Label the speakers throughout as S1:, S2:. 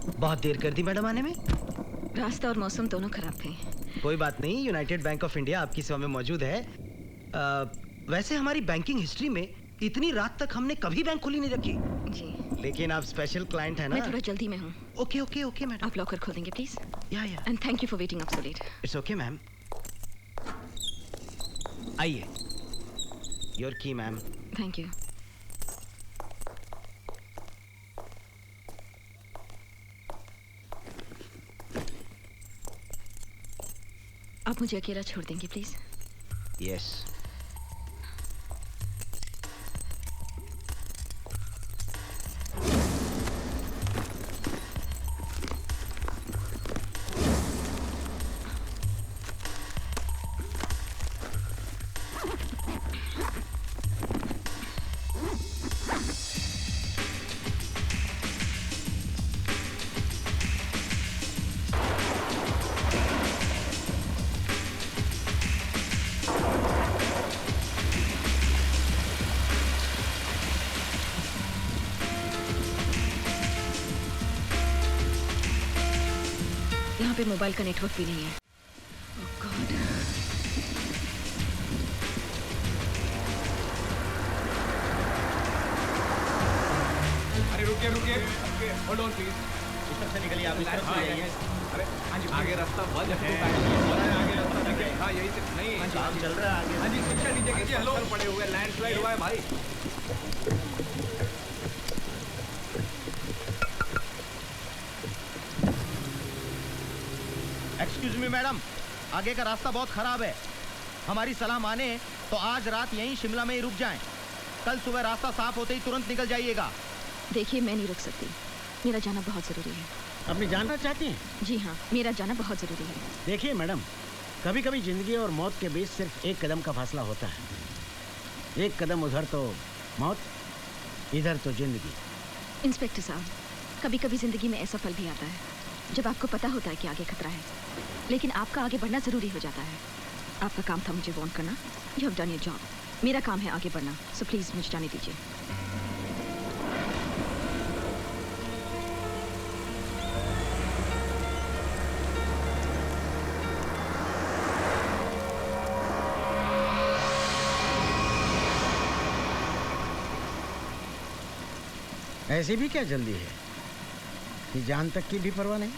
S1: बहुत देर कर दी मैडम आने में।
S2: रास्ता और मौसम दोनों खराब थे।
S1: कोई बात नहीं, यूनाइटेड बैंक ऑफ इंडिया आपकी सेवा में मौजूद है। वैसे हमारी बैंकिंग हिस्ट्री में इतनी रात तक हमने कभी बैंक खुली नहीं रखी।
S2: जी।
S1: लेकिन आप स्पेशल क्लाइंट है ना।
S2: मैं थोड़ा जल्दी में हूँ।
S1: Okay okay okay madam.
S2: आप लॉकर खोल देंगे प्लीज?
S1: या
S2: and thank you for waiting up so let.
S1: It's okay ma'am. आइए, योर की मैम।
S2: Thank you. आप मुझे अकेला छोड़ देंगे प्लीज?
S1: यस।
S2: यहाँ पे मोबाइल का नेटवर्क भी नहीं है। Oh God.
S3: अरे रुकिए रुकिए, होल्ड ऑन प्लीज।
S1: इस तरफ से निकलिए आप, इस तरफ से जाइए।
S3: अरे हाँ जी, आगे रास्ता बंद है। आगे रास्ता देखिए। हाँ यही से नहीं,
S1: काम चल रहा है आगे।
S3: हाँ जी, शिक्षा नीचे कीजिए। हेलो, पड़े हुए लैंडस्लाइड हुआ है भाई।
S1: एक्सक्यूज मी मैडम, आगे का रास्ता बहुत खराब है। हमारी सलाह माने तो आज रात यहीं शिमला में ही रुक जाएं। कल सुबह रास्ता साफ होते ही तुरंत निकल जाइएगा।
S2: देखिए मैं नहीं रुक सकती, मेरा जाना बहुत जरूरी है।
S4: अपनी जानना चाहती हैं?
S2: जी हाँ, मेरा जाना बहुत जरूरी है।
S4: देखिए मैडम, कभी कभी जिंदगी और मौत के बीच सिर्फ एक कदम का फासला होता है। एक कदम उधर तो मौत, इधर तो जिंदगी।
S2: इंस्पेक्टर साहब, कभी कभी जिंदगी में ऐसा पल भी आता है जब आपको पता होता है कि आगे खतरा है, लेकिन आपका आगे बढ़ना जरूरी हो जाता है। आपका काम था मुझे वार्न करना। You have done your job. मेरा काम है आगे बढ़ना, सो प्लीज मुझे जाने दीजिए।
S4: ऐसी भी क्या जल्दी है कि जान तक की भी परवाह नहीं?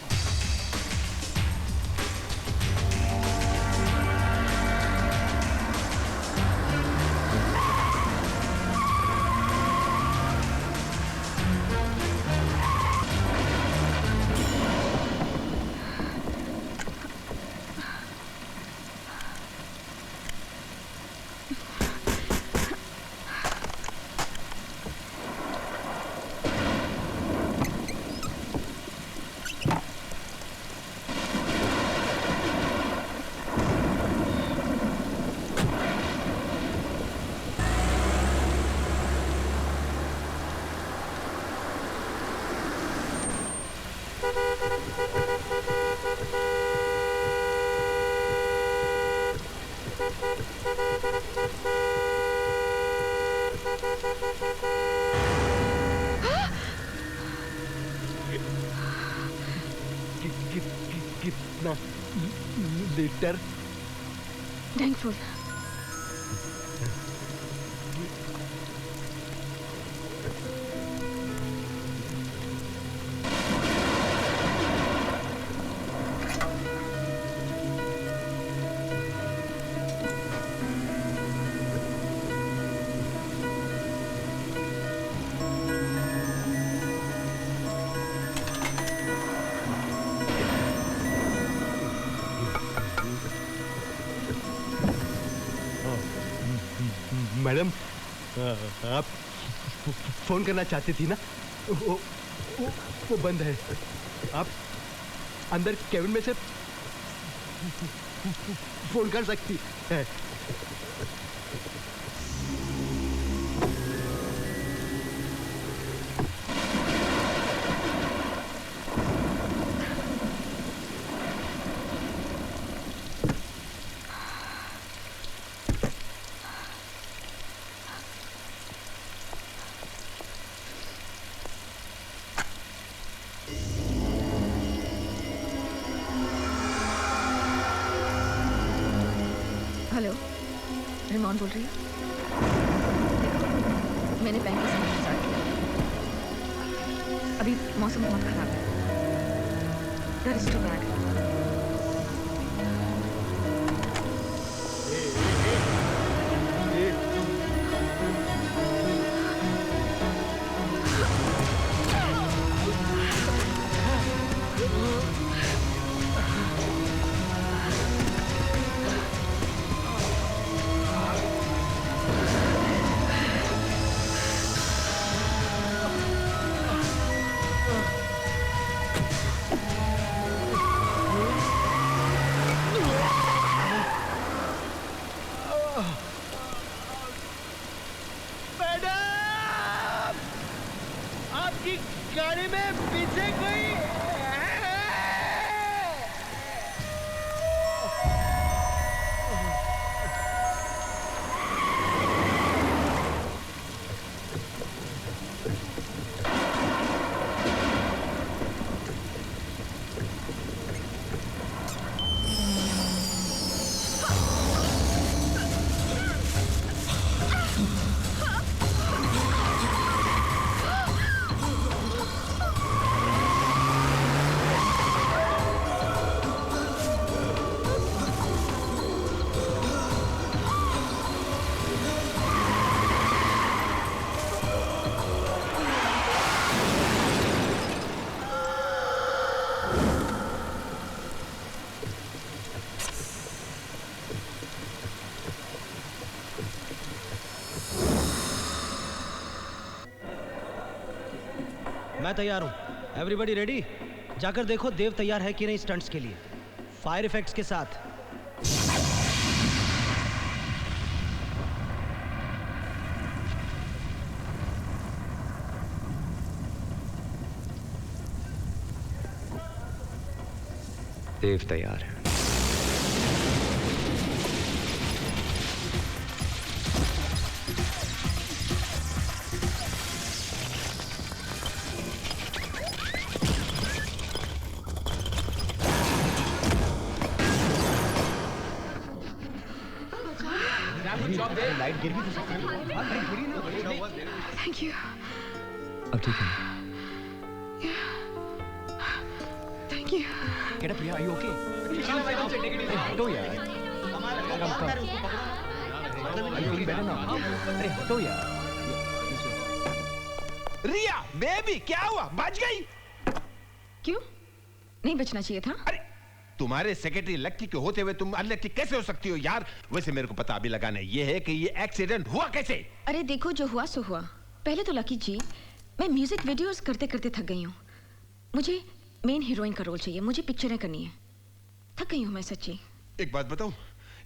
S1: कितना लीटर?
S2: थैंकफुल।
S1: मैडम, आप फोन करना चाहती थी ना? वो बंद है। आप अंदर केबिन में से फोन कर सकती है।
S2: हेलो, रिमोन बोल रही हूँ। मैंने बैंक का सामान स्टार्ट किया। अभी मौसम बहुत खराब है। That is too bad.
S1: गाड़ी में पीछे कोई
S5: मैं तैयार हूँ। Everybody ready? जाकर देखो देव तैयार है कि नहीं स्टंट्स के लिए, फायर इफेक्ट्स के साथ।
S6: देव तैयार है।
S1: लाइट गिर गई तो लाइट गिरी ना।
S2: Thank you.
S6: अब ठीक है।
S2: Thank you.
S1: Get up, Priya. Are you okay? हटो यार। कम। Are you feeling better now? अरे हटो यार।
S3: रिया, बेबी, क्या हुआ? बच गई?
S2: क्यों? नहीं बचना चाहिए था?
S3: अरे तुम्हारे सेक्रेटरी लक्की के होते हुए तुम अनलक्की कैसे हो सकती हो यार? वैसे मेरे को पता अभी लगाना ये है कि ये एक्सीडेंट हुआ कैसे?
S2: अरे देखो, जो हुआ सो हुआ। पहले तो लकी जी, मैं म्यूजिक वीडियोस करते करते थक गई हूँ। मुझे मेन हीरोइन का रोल चाहिए, मुझे पिक्चरें करनी है। थक गई हूँ मैं सच्ची।
S3: एक बात बताऊं,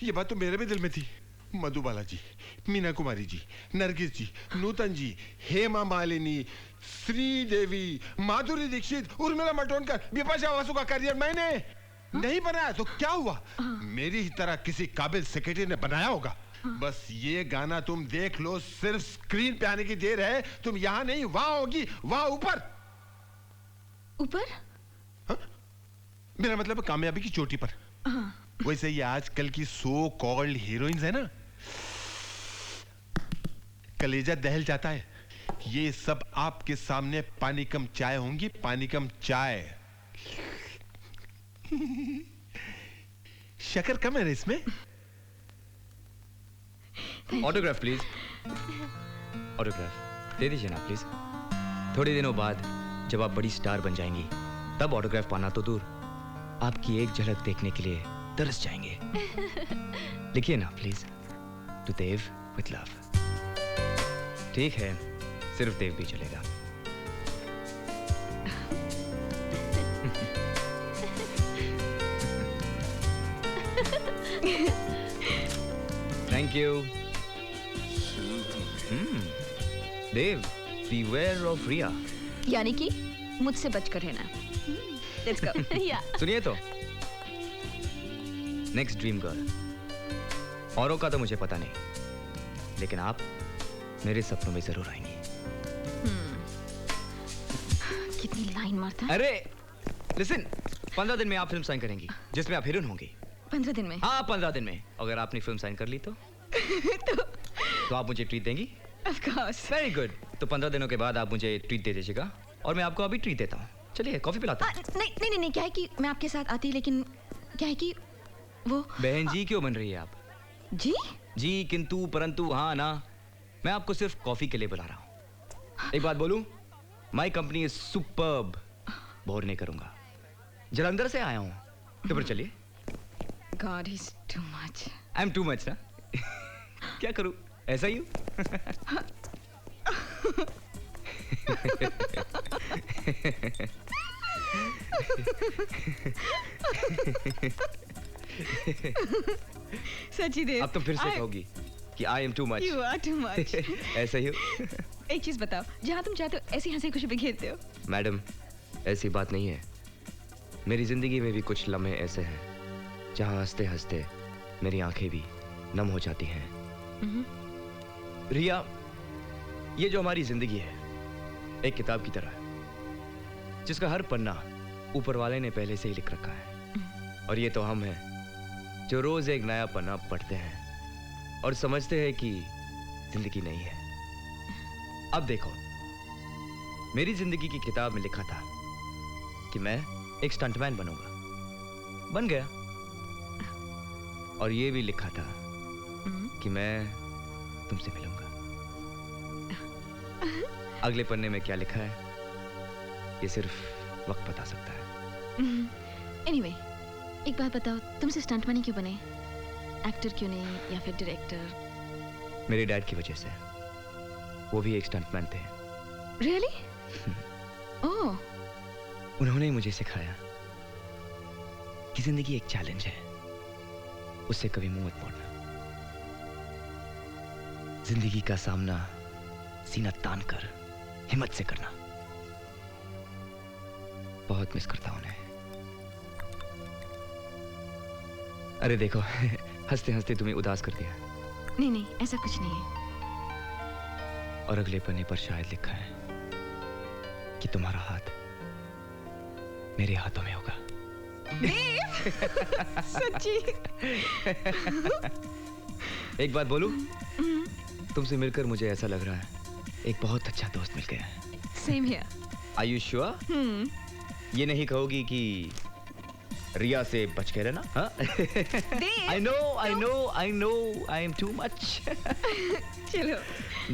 S3: ये बात तो मेरे भी दिल में थी। मधुबाला जी, मीना कुमारी जी, नरगिस जी, नूतन जी, हेमा मालिनी, श्रीदेवी, माधुरी दीक्षित, उर्मिला मातोंडकर, बिपाशा बासु का करियर मैंने नहीं बनाया तो क्या हुआ? मेरी ही तरह किसी काबिल सेक्रेटरी ने बनाया होगा। बस ये गाना तुम देख लो, सिर्फ स्क्रीन पे आने की देर है। तुम यहाँ नहीं, वहां होगी, वहां ऊपर।
S2: ऊपर?
S3: मेरा मतलब कामयाबी की चोटी पर। वैसे ये आजकल की सो कॉल्ड हीरोइंस है ना, कलेजा दहल जाता है। ये सब आपके सामने पानी कम चाय होंगी, पानी कम चाय। शक्कर कम है ना इसमें?
S6: Autograph please. ऑटोग्राफ दे दीजिए ना प्लीज। थोड़े दिनों बाद जब आप बड़ी स्टार बन जाएंगी, तब ऑटोग्राफ पाना तो दूर, आपकी एक झलक देखने के लिए तरस जाएंगे। लिखिए ना please, to Dev with love. ठीक है, सिर्फ देव भी चलेगा। Thank you. Dev, beware of Riya.
S2: यानी कि मुझसे बचकर रहना। Let's go. Yeah.
S6: सुनिए तो, नेक्स्ट ड्रीम गर्ल। औरों का तो मुझे पता नहीं, लेकिन आप मेरे सपनों में जरूर आएंगी।
S2: कितनी लाइन मारता है?
S6: अरे लिसन, 15 दिन में आप फिल्म साइन करेंगी जिसमें आप हीरोइन होंगी।
S2: 15 दिन में।
S6: हाँ 15 दिन में। अगर आपने फिल्म साइन कर ली तो तो आप मुझे ट्रीट देंगी?
S2: Of course.
S6: Very good. तो 15 दिनों के बाद आप मुझे ट्रीट दे दीजिएगा और मैं आपको अभी ट्रीट देता हूँ। चलिए कॉफी पिलाता हूँ।
S2: नहीं नहीं नहीं नहीं, क्या है कि मैं आपके साथ आती, लेकिन क्या है कि वो
S6: बहन जी क्यों बन रही है आप?
S2: जी
S6: जी किंतु परंतु हाँ ना, मैं आपको सिर्फ कॉफी के लिए बुला रहा हूँ। एक बात बोलूं, my company is superb. Bore नहीं करूंगा। जलंधर से आया हूँ तो फिर चलिए।
S2: God, he's too much.
S6: I am too much ना। क्या करूं, ऐसा ही हूँ।
S2: सच्ची देव,
S6: अब तो फिर से कहोगी कि I am too much.
S2: You are too much.
S6: ऐसा ही हूँ।
S2: एक चीज बताओ, जहाँ तुम चाहते हो ऐसी हंसी खुशी बिखेरते हो।
S6: मैडम ऐसी बात नहीं है। मेरी जिंदगी में भी कुछ लम्हे ऐसे हैं जहाँ हंसते हंसते मेरी आंखें भी नम हो जाती हैं। रिया, ये जो हमारी जिंदगी है एक किताब की तरह है जिसका हर पन्ना ऊपर वाले ने पहले से ही लिख रखा है। और ये तो हम हैं जो रोज एक नया पन्ना पढ़ते हैं और समझते हैं कि जिंदगी नहीं है। अब देखो, मेरी जिंदगी की किताब में लिखा था कि मैं एक स्टंटमैन बनूंगा, बन गया। और ये भी लिखा था कि मैं तुमसे मिलूंगा। अगले पन्ने में क्या लिखा है ये सिर्फ वक्त बता सकता है।
S2: Anyway, एक बात बताओ, तुमसे स्टंटमैन ही क्यों बने? एक्टर क्यों नहीं, या फिर डायरेक्टर?
S6: मेरे डैड की वजह से। वो भी एक स्टंटमैन थे।
S2: Really? ओह,
S6: उन्होंने ही मुझे सिखाया कि जिंदगी एक चैलेंज है, उससे कभी मुंह मत मोड़ना। जिंदगी का सामना सीना तान कर हिम्मत से करना। बहुत मिस करता हूं उन्हें। अरे देखो, हंसते हंसते तुम्हें उदास कर दिया।
S2: नहीं नहीं, ऐसा कुछ नहीं है।
S6: और अगले पन्ने पर शायद लिखा है कि तुम्हारा हाथ मेरे हाथों में होगा।
S2: सच्ची?
S6: एक बात बोलूं, तुमसे मिलकर मुझे ऐसा लग रहा है एक बहुत अच्छा दोस्त मिल गया है।
S2: Same here.
S6: Are you sure? ये नहीं कहोगी कि रिया से बच के रहना? हाँ? I know, I am too much.
S2: चलो।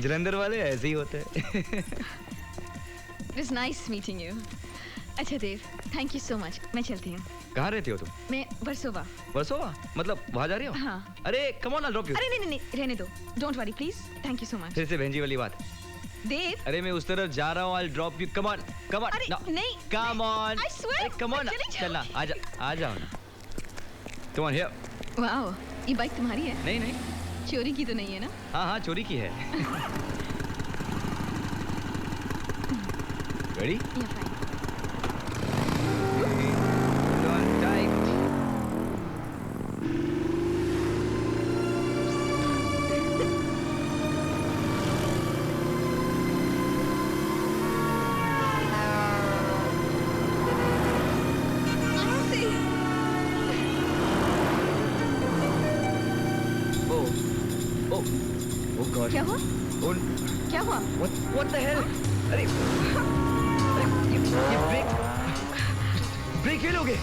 S6: जलंधर वाले ऐसे ही होते हैं।
S2: It was nice meeting you. अच्छा देव, थैंक यू सो मच। मैं चलती हूँ।
S6: कहाँ रहती हो तुम?
S2: मैं वर्सोवा।
S6: वर्सोवा? मतलब वहाँ जा रही हो?
S2: हाँ।
S6: अरे come on, I'll drop you.
S2: अरे नहीं नहीं नहीं, रहने दो। Don't worry please. Thank you so much.
S6: फिर से बहन जी वाली बात।
S2: देव।
S6: अरे मैं उस तरफ जा रहा हूँ, I'll drop you. Come on.
S2: अरे नहीं।
S6: Come on.
S2: I swear.
S6: Come on. चलना, आ जाओ ना। Come on here.
S2: वाओ, ये बाइक तुम्हारी है?
S6: नहीं नहीं।
S2: चोरी की तो नहीं है ना?
S6: हाँ चोरी की है। Ready?
S2: Yeah, fine. क्या हुआ? क्या हुआ?
S6: What the hell? अरे ये ब्रेक फेल हो गए।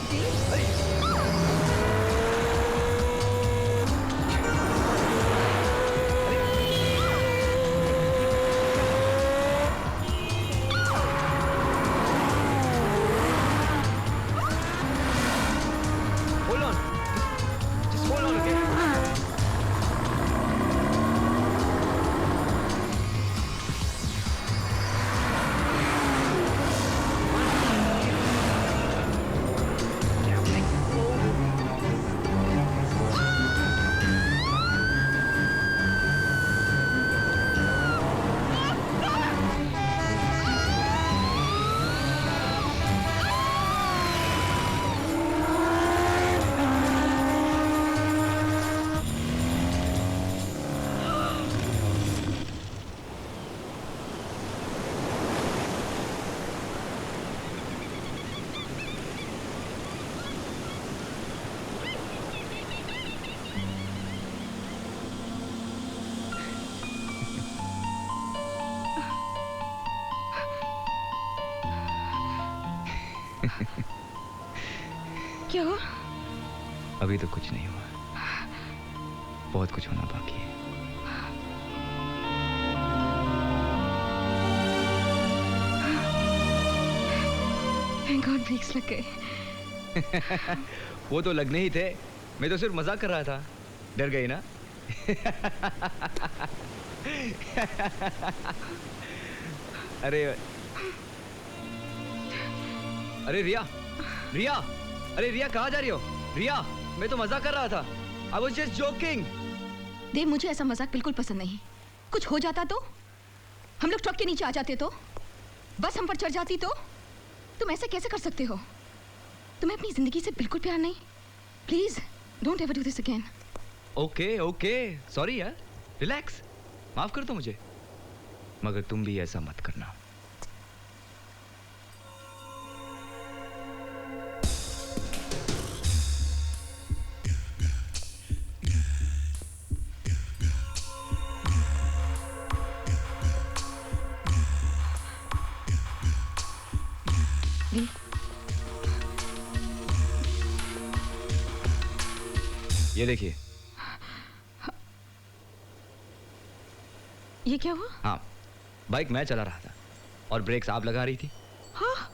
S6: Hold on. Just hold on, okay? Oh
S2: क्या हुआ?
S6: अभी तो कुछ नहीं हुआ, बहुत कुछ होना बाकी है।
S2: Thank God ब्रेक्स लग गए।
S6: वो तो लगने ही थे, मैं तो सिर्फ मजाक कर रहा था। डर गई ना? अरे अरे रिया, रिया, अरे रिया कहाँ जा रही हो? रिया, मैं तो मजाक कर रहा था। I was just joking.
S2: देव, मुझे ऐसा मजाक बिल्कुल पसंद नहीं। कुछ हो जाता तो? हम लोग ट्रक के नीचे आ जाते तो? बस हम पर चढ़ जाती तो? तुम ऐसे कैसे कर सकते हो? तुम्हें अपनी जिंदगी से बिल्कुल प्यार नहीं? Please don't ever do this again.
S6: Okay okay, sorry यार, रिलैक्स, माफ कर दो मुझे, मगर तुम भी ऐसा मत करना। ये देखिए।
S2: ये क्या हुआ?
S6: हाँ, बाइक मैं चला रहा था और ब्रेक्स आप लगा रही थी।
S2: हाँ,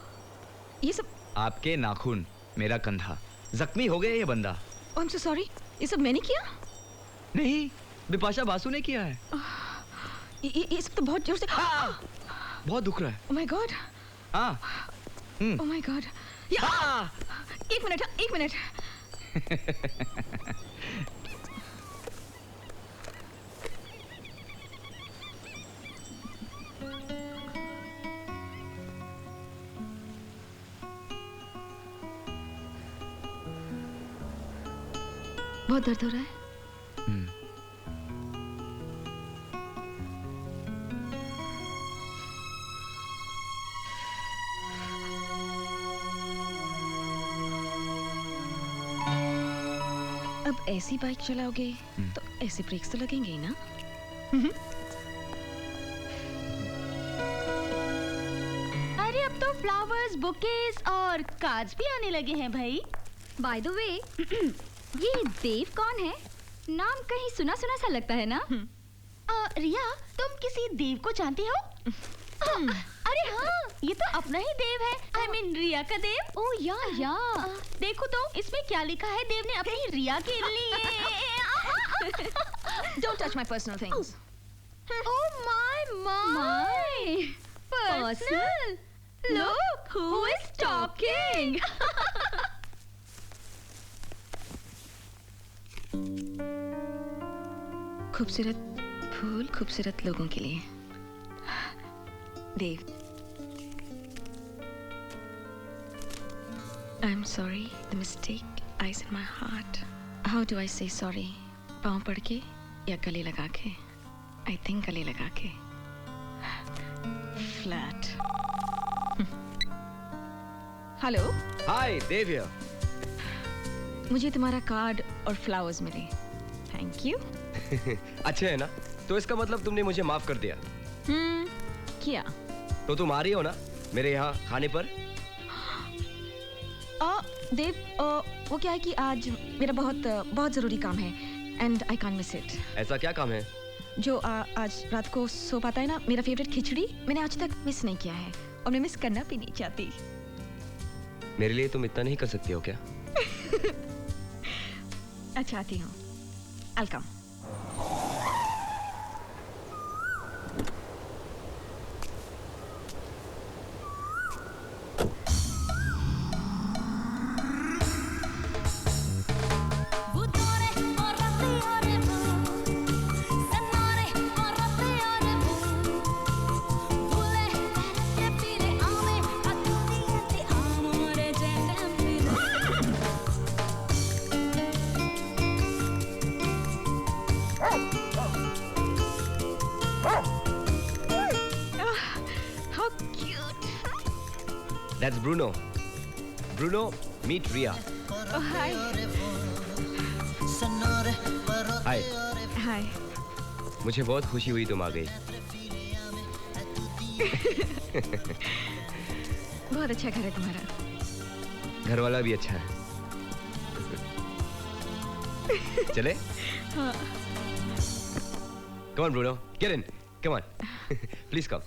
S2: ये सब
S6: आपके नाखून, मेरा कंधा, जख्मी हो गया ये बंदा।
S2: Oh, I'm so sorry, ये सब मैंने किया?
S6: नहीं, बिपाशा बासु ने किया है।
S2: ये सब तो बहुत जोर से।
S6: बहुत दुख रहा है।
S2: Oh my God.
S6: हाँ।
S2: Oh my God. एक मिनट, एक मिनट। बहुत दर्द हो रहा है? अब ऐसी बाइक चलाओगे तो ऐसे ब्रेक्स तो लगेंगे ही ना?
S7: अरे अब तो फ्लावर्स, बुकेस और कार्ड्स भी आने लगे हैं भाई। बाय द वे, ये देव कौन है? नाम कहीं सुना सुना सा लगता है ना? रिया, तुम किसी देव को जानती हो? अरे हाँ, ये तो अपना ही देव है। I mean रिया का देव। ओह या देखो तो इसमें क्या लिखा है देव ने अपनी रिया के लिए।
S2: Don't touch my personal things.
S7: Oh my personal. Look who is talking.
S2: खूबसूरत फूल खूबसूरत लोगों के लिए। देव, I'm sorry, the mistake lies in my heart. How do I say sorry? पाँव पड़ के या गले लगा के? I think गले लगा के। Flat. Hello.
S6: Hi, Dev here.
S2: मुझे तुम्हारा कार्ड और फ्लावर्स मिले। Thank you.
S8: अच्छे है ना? तो इसका मतलब तुमने मुझे माफ कर दिया।
S2: किया।
S8: तो तुम आ रही हो ना मेरे यहाँ खाने पर?
S2: देव, वो क्या है कि आज मेरा बहुत जरूरी काम है and I can't miss it.
S8: ऐसा क्या काम है?
S2: जो आज रात को सो पाता है ना, मेरा फेवरेट खिचड़ी मैंने आज तक मिस नहीं किया है और मैं मिस करना भी नहीं चाहती।
S8: मेरे लिए तुम इतना नहीं कर सकती हो क्या?
S2: अच्छा, आती हूँ। I'll come.
S8: That's Bruno. Bruno, meet Ria.
S2: Oh, hi.
S8: Hi.
S2: Hi.
S8: मुझे बहुत खुशी हुई तुम आ गई।
S2: बहुत अच्छा घर है तुम्हारा।
S8: घर वाला भी अच्छा है। चले?
S2: हाँ।
S8: Come on, Bruno. Get in. Come on. Please come.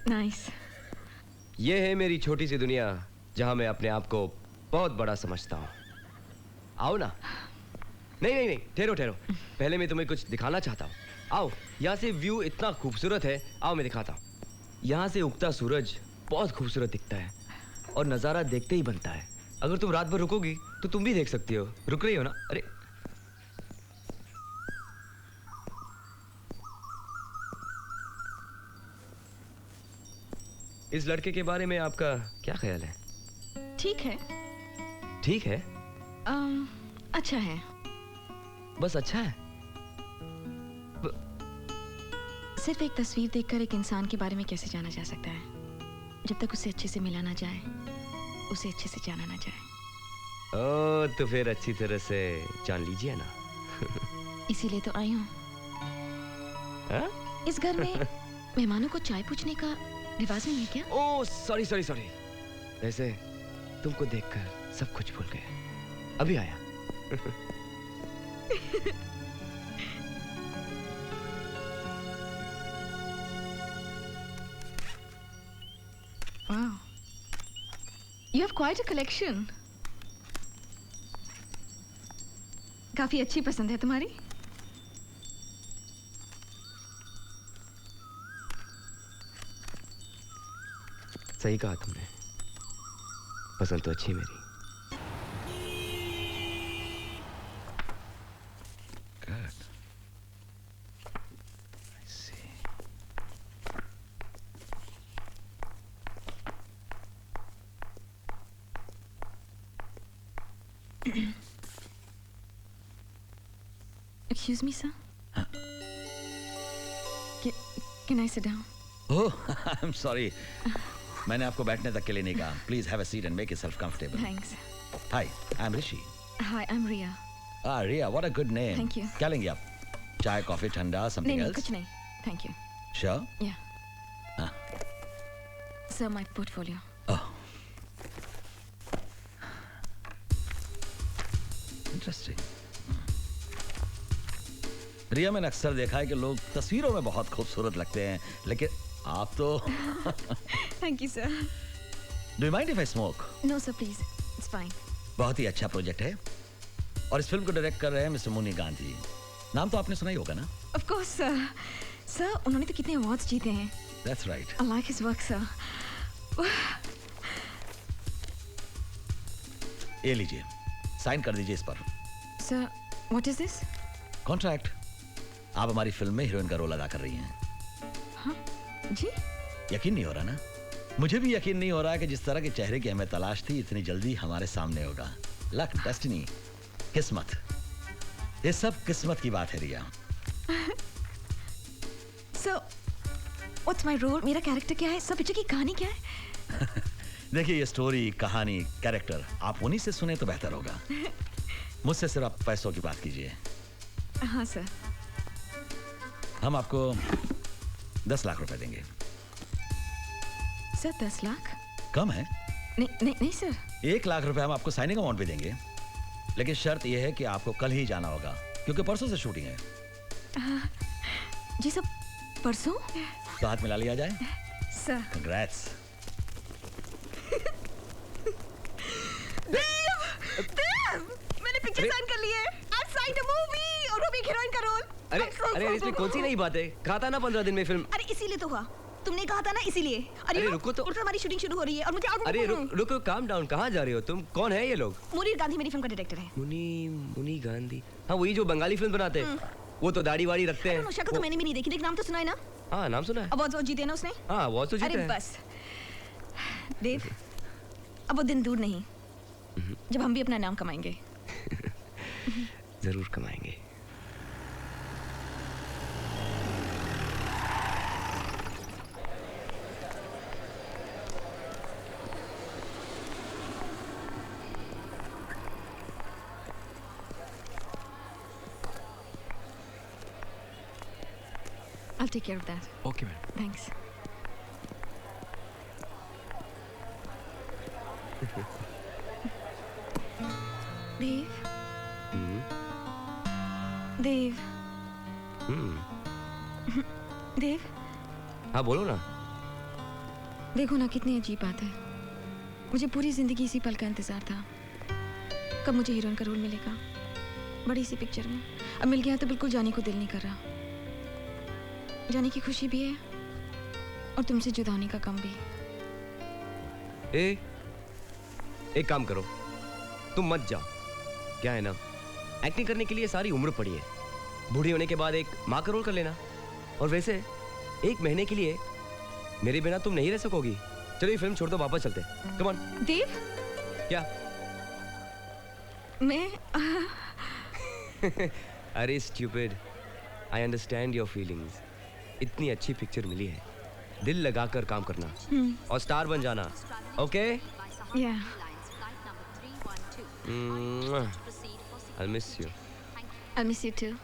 S2: Nice.
S8: ये है मेरी छोटी सी दुनिया जहां मैं अपने आप को बहुत बड़ा समझता हूँ। आओ ना। नहीं नहीं नहीं, ठहरो ठहरो। पहले मैं तुम्हें कुछ दिखाना चाहता हूँ। आओ, यहाँ से व्यू इतना खूबसूरत है। आओ मैं दिखाता हूँ। यहाँ से उगता सूरज बहुत खूबसूरत दिखता है और नज़ारा देखते ही बनता है। अगर तुम रात भर रुकोगी तो तुम भी देख सकती हो। रुक रही हो ना? अरे इस लड़के के बारे में आपका क्या ख्याल है?
S2: ठीक है।
S8: ठीक है?
S2: अच्छा है।
S8: बस अच्छा है?
S2: सिर्फ एक तस्वीर देखकर एक इंसान के बारे में कैसे जाना जा सकता है? जब तक उसे अच्छे से मिला ना जाए, उसे अच्छे से जाना ना जाए।
S8: ओ, तो फिर अच्छी तरह से जान लीजिए ना।
S2: इसीलिए तो आई हूँ।
S8: हाँ?
S2: इस घर में मेहमानों को चाय पूछने का रिवाज नहीं है क्या?
S8: Oh sorry sorry sorry. वैसे तुमको देखकर सब कुछ भूल गए। अभी आया।
S2: Wow. You have quite a collection. काफी अच्छी पसंद है तुम्हारी।
S8: सही कहा तुमने। पसंद तो अच्छी मेरी।
S2: Excuse me, sir. Can I sit down?
S9: Oh, I'm sorry. मैंने आपको बैठने तक के लिए नहीं कहा. Please have a seat and make yourself comfortable.
S2: Thanks.
S9: Hi, I'm Rishi.
S2: Hi, I'm Ria.
S9: Ah, Ria, what a good name.
S2: Thank you.
S9: क्या लेंगे आप? चाय, कॉफी, ठंडा, something
S2: नहीं,
S9: else?
S2: कुछ नहीं. Thank you.
S9: Sure?
S2: Yeah.
S9: Ah.
S2: Sir, my portfolio.
S9: Oh. Interesting. रिया, मैंने अक्सर देखा है कि लोग तस्वीरों में बहुत खूबसूरत लगते हैं, लेकिन आप तो
S2: Thank you, sir.
S9: Do you mind if I smoke?
S2: No, sir, please. It's fine.
S9: बहुत ही अच्छा प्रोजेक्ट है और इस फिल्म को डायरेक्ट कर रहे हैं मिस्टर मुनी गांधी. नाम तो आपने सुना ही होगा ना?
S2: Of course, sir. Sir, उन्होंने तो कितने अवार्ड्स जीते हैं.
S9: That's right.
S2: I like his work, sir.
S9: ये लीजिए, साइन कर दीजिए इस पर.
S2: Sir, what is this?
S9: Contract. आप हमारी फिल्म में हीरोइन का रोल अदा कर रही हैं.
S2: हाँ, जी?
S9: यकीन नहीं हो रहा ना? मुझे भी यकीन नहीं हो रहा कि जिस तरह के चेहरे की हमें तलाश थी इतनी जल्दी हमारे सामने होगा. लक, डेस्टिनी, किस्मत, ये सब किस्मत की बात है रिया.
S2: So, what's my role? मेरा कैरेक्टर क्या है? सब पिक्चर की कहानी क्या है?
S9: देखिए, ये स्टोरी, कहानी, कैरेक्टर आप उन्हीं से सुने तो बेहतर होगा. मुझसे सिर्फ आप पैसों की बात कीजिए.
S2: हाँ सर.
S9: हम आपको 10 लाख रुपए देंगे.
S2: सर 10 लाख?
S9: कम है?
S2: नहीं नहीं नहीं सर.
S9: 1 लाख रुपए हम आपको साइनिंग अमाउंट भी देंगे, लेकिन शर्त यह है कि आपको कल ही जाना होगा क्योंकि परसों से शूटिंग है.
S2: जी सब परसों?
S9: तो हाथ मिला लिया जाए.
S2: सर.
S9: कंग्रेट्स.
S2: मैंने पिक्चर साइन कर ली है. आई साइंड अ मूवी और वो भी हीरोइन का रोल.
S8: अरे अरे इसमें कौन सी नई बात है? कहा था ना 15 दिन में फिल्म.
S2: अरे इसीलिए तो हुआ. तुमने कहा था ना इसीलिए.
S8: अरे रुको तो.
S2: हमारी शूटिंग शुरू हो रही है और मुझे
S8: अरे रुको, काम डाउन. कहाँ जा रहे हो तुम? कौन है ये लोग?
S2: मुनीर गांधी मेरी फिल्म का डायरेक्टर है.
S8: मुनी गांधी. हाँ, वही जो बंगाली फिल्म बनाते हैं. वो तो दाढ़ी वाड़ी रखते हैं.
S2: शक्ल तो मैंने भी नहीं देखी, लेकिन नाम तो सुना है ना?
S8: हाँ, नाम सुना है.
S2: अवार्ड जीते ना उसने.
S8: हाँ, अवार्ड तो जीते हैं.
S2: अरे बस देव, अब वो दिन दूर नहीं जब हम भी अपना नाम कमाएंगे.
S8: जरूर कमाएंगे.
S2: I'll take care of that.
S6: Okay, man.
S2: Thanks. देव, देव, देव।
S8: हाँ बोलो ना।
S2: देखो ना कितनी अजीब बात है, मुझे पूरी जिंदगी इसी पल का इंतजार था, कब मुझे हीरोइन का रोल मिलेगा बड़ी सी पिक्चर में। अब मिल गया तो बिल्कुल जाने को दिल नहीं कर रहा। जाने की खुशी भी है और तुमसे जुदा होने का गम भी।
S8: एक काम करो, तुम मत जाओ। क्या है ना, एक्टिंग करने के लिए सारी उम्र पड़ी है, बूढ़ी होने के बाद एक माँ का रोल कर लेना। और वैसे 1 महीने के लिए मेरे बिना तुम नहीं रह सकोगी। चलो ये फिल्म छोड़ दो, वापस चलते हैं। Come on.
S2: देव,
S8: क्या?
S2: मैं
S8: अरे stupid, I understand your feelings. इतनी अच्छी पिक्चर मिली है, दिल लगाकर काम करना और स्टार बन जाना। ओके?
S2: या।
S8: I'll miss you.
S2: I miss you too.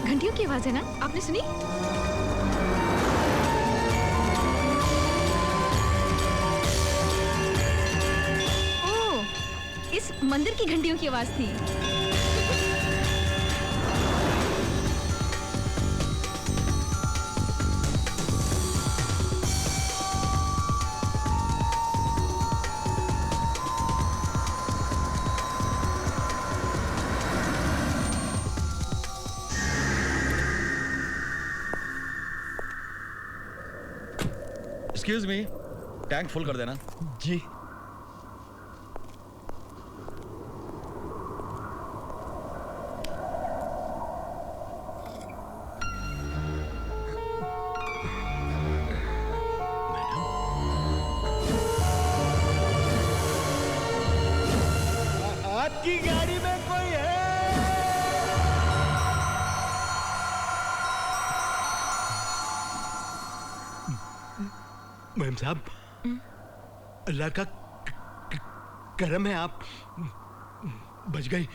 S2: घंटियों की आवाज है ना, आपने सुनी? ओह, इस मंदिर की घंटियों की आवाज थी।
S9: एक्सक्यूज मी, टैंक फुल कर देना।
S1: जी। आपकी गाड़ी में कोई है? मैम साहब, अल्लाह का करम है, आप बच गई।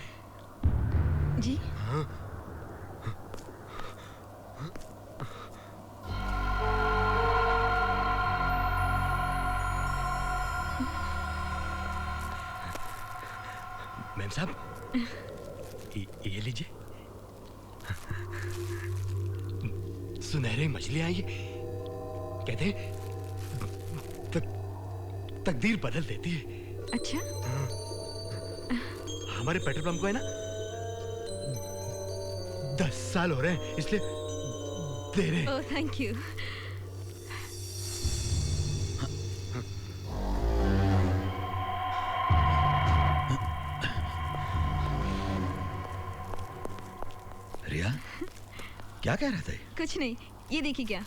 S2: जी?
S1: हाँ। मैम साहब, ये लीजिए, सुनहरी मछली आई। कहते हैं तकदीर बदल देती है।
S2: अच्छा?
S1: हमारे पेट्रोल पंप को है ना 10 साल हो रहे हैं, इसलिए दे रहे।
S2: ओह, थैंक यू।
S9: रिया, क्या कह रहे थे?
S2: कुछ नहीं, ये देखिए क्या।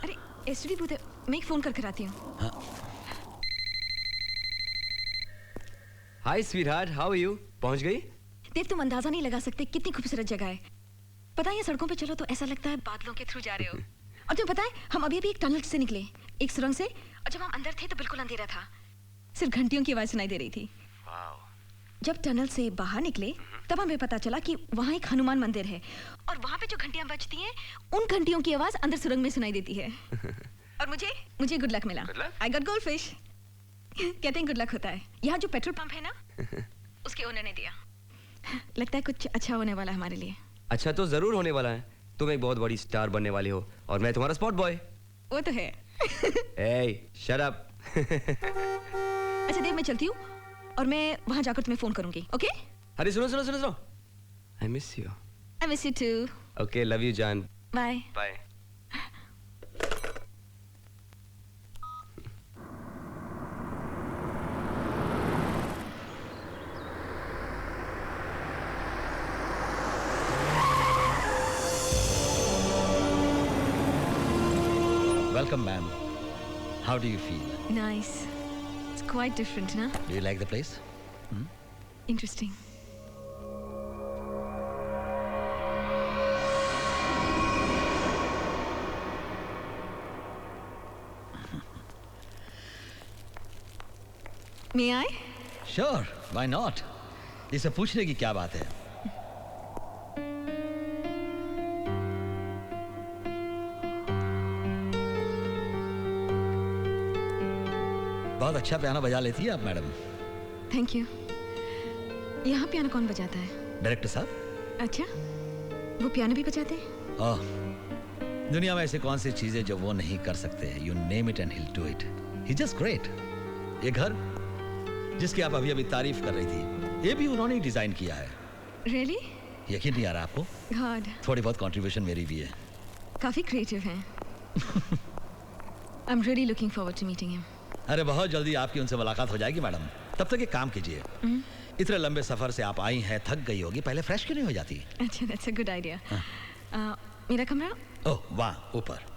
S2: अरे एसटीडी बूथ है, मैं एक फोन करके आती हूँ।
S8: हाय स्वीटहार्ट, हाउ आर यू? पहुंच गई?
S2: देव, तुम अंदाजा नहीं लगा सकते कितनी खूबसूरत जगह है। पता है, ये सड़कों पे चलो तो ऐसा लगता है बादलों के थ्रू जा रहे हो। और तुम्हें पता है, हम अभी अभी एक टनल से निकले, एक सुरंग से, और जब हम अंदर थे तो बिल्कुल अंधेरा था, सिर्फ घंटियों की आवाज सुनाई दे रही थी। जब टनल से बाहर निकले तब हमें पता चला कि वहाँ एक हनुमान मंदिर है, और वहाँ पे जो घंटियां बजती हैं, उन घंटियों की आवाज अंदर सुरंग में सुनाई देती है। और मुझे गुड लक मिला। I got gold fish. कहते हैं गुड लक होता है। यहाँ जो पेट्रोल पंप है ना, उसके ओनर ने दिया। लगता है कुछ अच्छा होने वाला है हमारे लिए।
S8: अच्छा तो जरूर होने वाला है। तुम एक बहुत बड़ी स्टार बनने वाली हो और मैं तुम्हारा स्पॉट बॉय।
S2: वो तो है।
S8: ए, शट अप।
S2: अच्छा देव, मैं चलती हूँ और मैं वहाँ जाकर तुम्हें फोन करूंगी, ओके?
S8: अरे सुनो। I miss you.
S2: I miss you too.
S8: Okay, love you जान।
S2: Bye
S8: bye.
S9: Welcome, ma'am. How do you feel?
S2: Nice. It's quite different, na?
S9: Do you like the place?
S2: Interesting. May I?
S9: Sure, why not? इसे पूछने की क्या बात है? बहुत अच्छा piano बजा लेती है आप मैडम।
S2: Thank you. यहाँ पियानो कौन बजाता है?
S9: डायरेक्टर साहब।
S2: अच्छा, वो पियानो भी बजाते हैं?
S9: ओह, दुनिया में ऐसे कौन सी चीजें जो वो नहीं कर सकते? You name it and he'll do it. He's just great. ये घर जिसकी आप अभी तारीफ कर रही थी, ये भी उन्होंने ही डिजाइन किया है।
S2: Really?
S9: यकीन नहीं आ रहा आपको?
S2: God.
S9: थोड़ी बहुत कंट्रीब्यूशन मेरी भी है।
S2: काफी क्रिएटिव हैं। I'm really looking forward to meeting him.
S9: अरे बहुत जल्दी आपकी उनसे मुलाकात हो जाएगी मैडम। तब तक एक काम कीजिए, इतने लंबे सफर से आप आई हैं, थक गई होगी, पहले फ्रेश क्यों नहीं हो जाती?
S2: अच्छा, that's a good idea. मेरा कमरा?
S9: ओह वाह, ऊपर।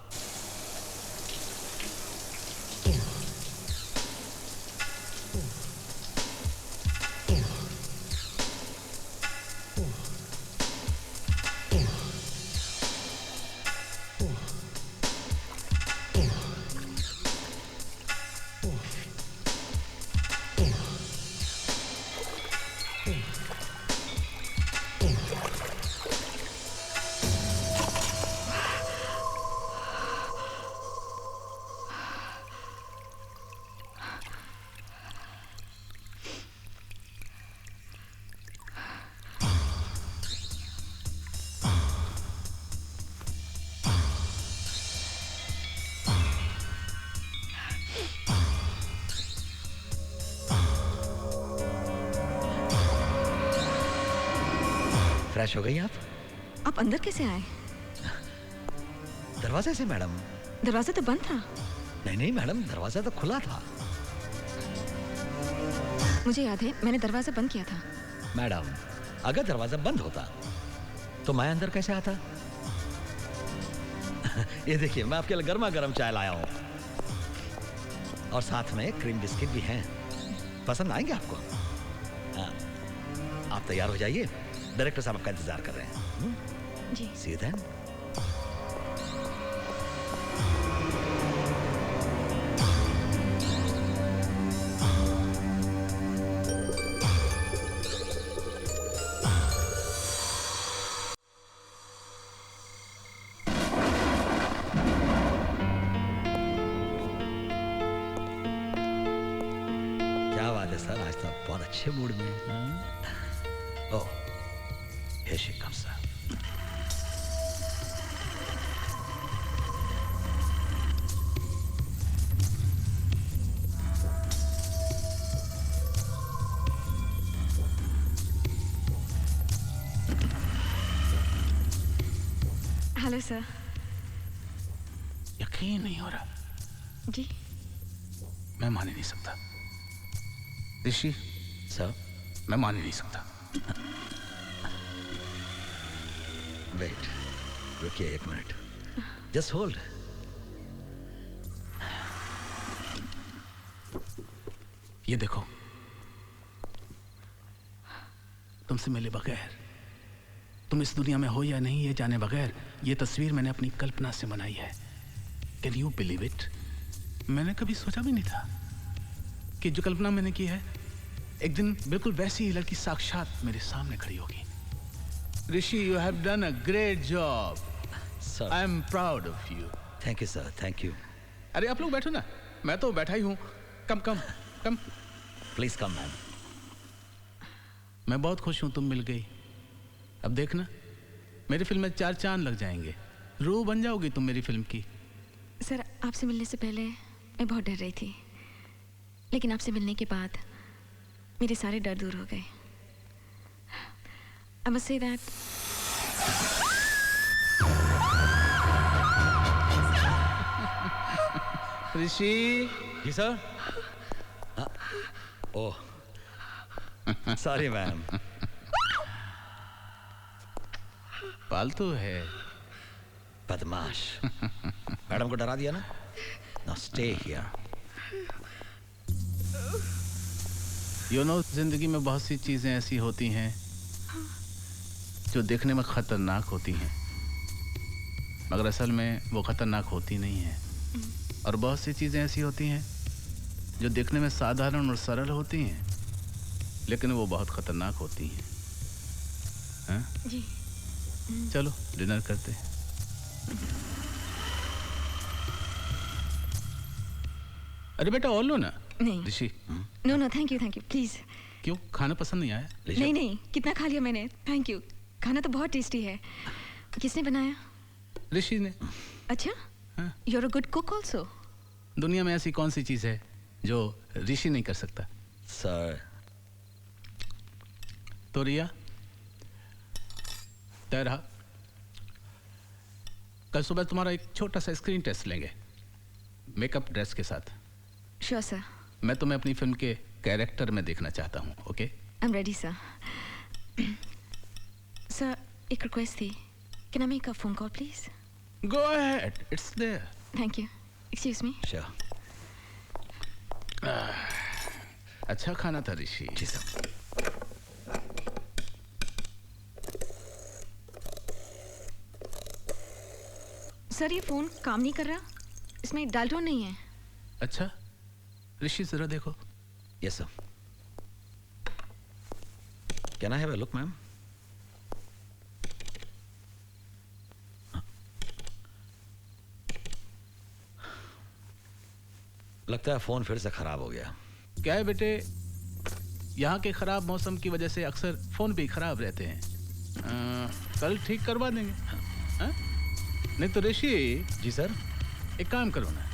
S9: फ्रेश हो गई आप?
S2: आप अंदर कैसे आए?
S9: दरवाजे से मैडम।
S2: दरवाजा तो बंद था।
S9: नहीं नहीं मैडम, दरवाजा तो खुला था।
S2: मुझे याद है, मैंने दरवाजा बंद किया था।
S9: मैडम, अगर दरवाजा बंद होता तो मैं अंदर कैसे आता? ये देखिए, मैं आपके लिए गर्मा गर्म चाय लाया हूँ और साथ में क्रीम बिस्किट भी हैं। पसंद आएंगे आपको? हाँ, आप तैयार हो जाइए, डायरेक्टर साहब आपका इंतजार कर रहे हैं।
S2: जी।
S9: See you then. क्या बात है सर, आज तो बहुत अच्छे मूड में हैं। ओह, here she comes, sir.
S2: Hello sir.
S10: यकीन नहीं हो रहा।
S2: जी।
S10: मैं मान ही नहीं सकता। ऋषि
S9: सर,
S10: मैं मान ही नहीं सकता।
S9: वेट, रुकिए एक मिनट, जस्ट होल्ड।
S10: ये देखो, तुमसे मिले बगैर, तुम इस दुनिया में हो या नहीं ये जाने बगैर, ये तस्वीर मैंने अपनी कल्पना से बनाई है। Can you believe it? मैंने कभी सोचा भी नहीं था कि जो कल्पना मैंने की है, एक दिन बिल्कुल वैसी ही लड़की साक्षात मेरे सामने खड़ी होगी। ऋषि, you have done a great job.
S9: Sir.
S10: I am proud of you.
S9: Thank you, sir. Thank you.
S10: अरे आप लोग बैठो ना, मैं तो बैठा ही हूँ। कम कम कम।
S9: Please come, ma'am.
S10: मैं बहुत खुश हूँ तुम मिल गई। अब देखना, मेरी फिल्म में 4 चांद लग जाएंगे। रूह बन जाओगी तुम मेरी फिल्म की।
S2: सर, आपसे मिलने से पहले मैं बहुत डर रही थी, लेकिन आपसे मिलने के बाद मेरे सारे डर दूर हो गए। I must say that.
S10: Rishi.
S9: जी सर। Oh, sorry ma'am.
S10: पालतू है।
S9: बदमाश। मैडम को डरा दिया ना? Now stay here.
S10: You know, जिंदगी में बहुत सी चीजें ऐसी होती हैं जो देखने में खतरनाक होती हैं, मगर असल में वो खतरनाक होती नहीं हैं। और बहुत सी चीजें ऐसी होती हैं जो देखने में साधारण और सरल होती हैं, लेकिन वो बहुत खतरनाक होती हैं। हाँ?
S2: जी।
S10: चलो डिनर करते हैं। अरे बेटा और लो ना।
S2: नहीं
S10: Rishi.
S2: No no thank you please.
S10: क्यों, खाना पसंद नहीं आया?
S2: नहीं नहीं, कितना खा लिया मैंने, थैंक यू। खाना तो बहुत टेस्टी है। किसने बनाया?
S10: ऋषि ने।
S2: अच्छा, you are a good cook also.
S10: दुनिया में ऐसी कौन सी चीज है जो ऋषि नहीं कर सकता?
S9: सर।
S10: तो रिया, तय रहा। कल सुबह तुम्हारा एक छोटा सा स्क्रीन टेस्ट लेंगे, मेकअप ड्रेस के साथ।
S2: Sure sir.
S10: मैं तुम्हें अपनी फिल्म के कैरेक्टर में देखना चाहता हूँ। Okay?
S2: I am ready sir. Sir, एक रिक्वेस्ट थी, can I make a phone call please?
S10: Go ahead, it's there.
S2: Thank you. Excuse me.
S9: Sure.
S10: अच्छा खाना था ऋषि।
S9: जी सर।
S2: सर, ये फोन काम नहीं कर रहा, इसमें डायल टोन नहीं है।
S10: अच्छा ऋषि, जरा देखो।
S9: Yes sir. Can I have a look ma'am? लगता है फोन फिर से खराब हो गया।
S10: क्या है बेटे, यहाँ के खराब मौसम की वजह से अक्सर फोन भी खराब रहते हैं। कल ठीक करवा देंगे। हाँ? नहीं तो ऋषि।
S9: जी सर।
S10: एक काम करो ना,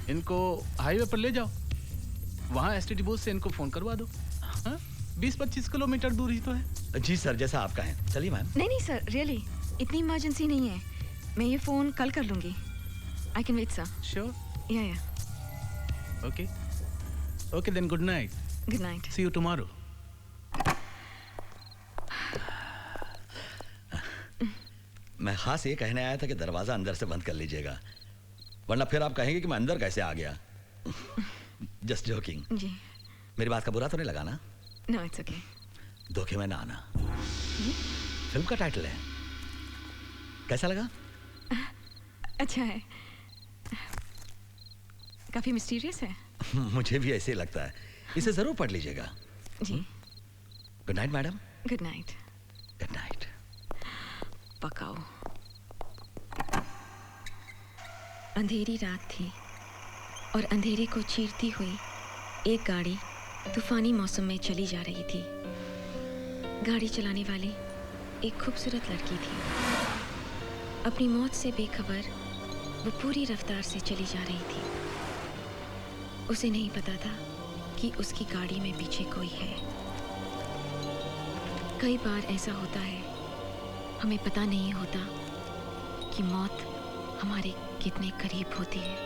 S10: इनको हाईवे पर ले जाओ, वहाँ एसटीडी बूथ से इनको फोन करवा दो। 20-25 किलोमीटर दूर ही तो है।
S9: जी सर, जैसा आप कहें। चलिए मैम।
S2: नहीं नहीं सर, रियली इतनी इमरजेंसी नहीं है, मैं ये फोन कल कर लूंगी। I can wait sir.
S10: Sure?
S2: Yeah
S10: okay okay then, good night.
S2: Good night.
S10: See you tomorrow.
S9: मैं खास ये कहने आया था कि दरवाजा अंदर से बंद कर लीजिएगा, वरना फिर आप कहेंगे कि मैं अंदर कैसे आ गया। Just joking.
S2: जी।
S9: मेरी बात का बुरा तो नहीं लगा ना?
S2: No it's okay.
S9: धोखे में ना आना। फिल्म का टाइटल है, कैसा लगा?
S2: अच्छा है, काफी मिस्टीरियस है।
S9: मुझे भी ऐसे ही लगता है, इसे जरूर पढ़ लीजिएगा।
S2: जी।
S9: Good night madam.
S2: Good night.
S9: Good night.
S2: पकाओ। अंधेरी रात थी और अंधेरे को चीरती हुई एक गाड़ी तूफानी मौसम में चली जा रही थी। गाड़ी चलाने वाली एक खूबसूरत लड़की थी। अपनी मौत से बेखबर वो पूरी रफ्तार से चली जा रही थी। उसे नहीं पता था कि उसकी गाड़ी में पीछे कोई है। कई बार ऐसा होता है, हमें पता नहीं होता कि मौत हमारे कितने करीब होती है।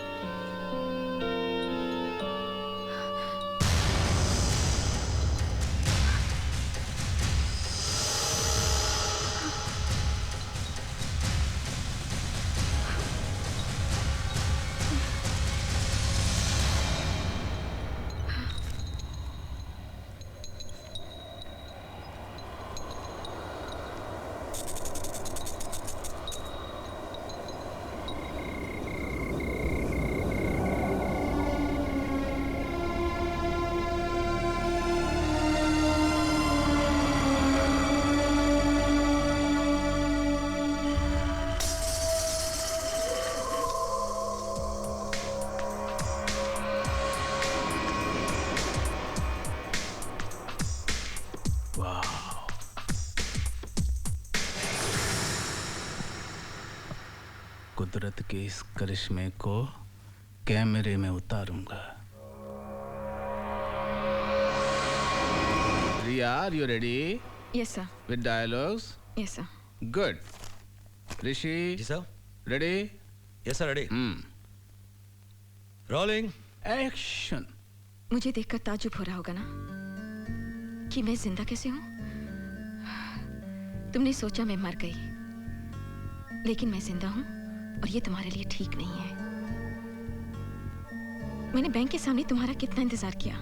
S10: कुदरत के इस करिश्मे को कैमरे में उतारूंगा। Riya, are you ready?
S2: Yes sir.
S10: With dialogues?
S2: Yes sir.
S10: Good. Rishi?
S9: जी sir.
S10: Ready?
S9: Yes sir, ready. Rolling
S10: action.
S2: मुझे देखकर ताज्जुब हो रहा होगा ना कि मैं जिंदा कैसे हूं। तुमने सोचा मैं मर गई, लेकिन मैं जिंदा हूं और ये तुम्हारे लिए ठीक नहीं है। मैंने बैंक के सामने तुम्हारा कितना इंतजार किया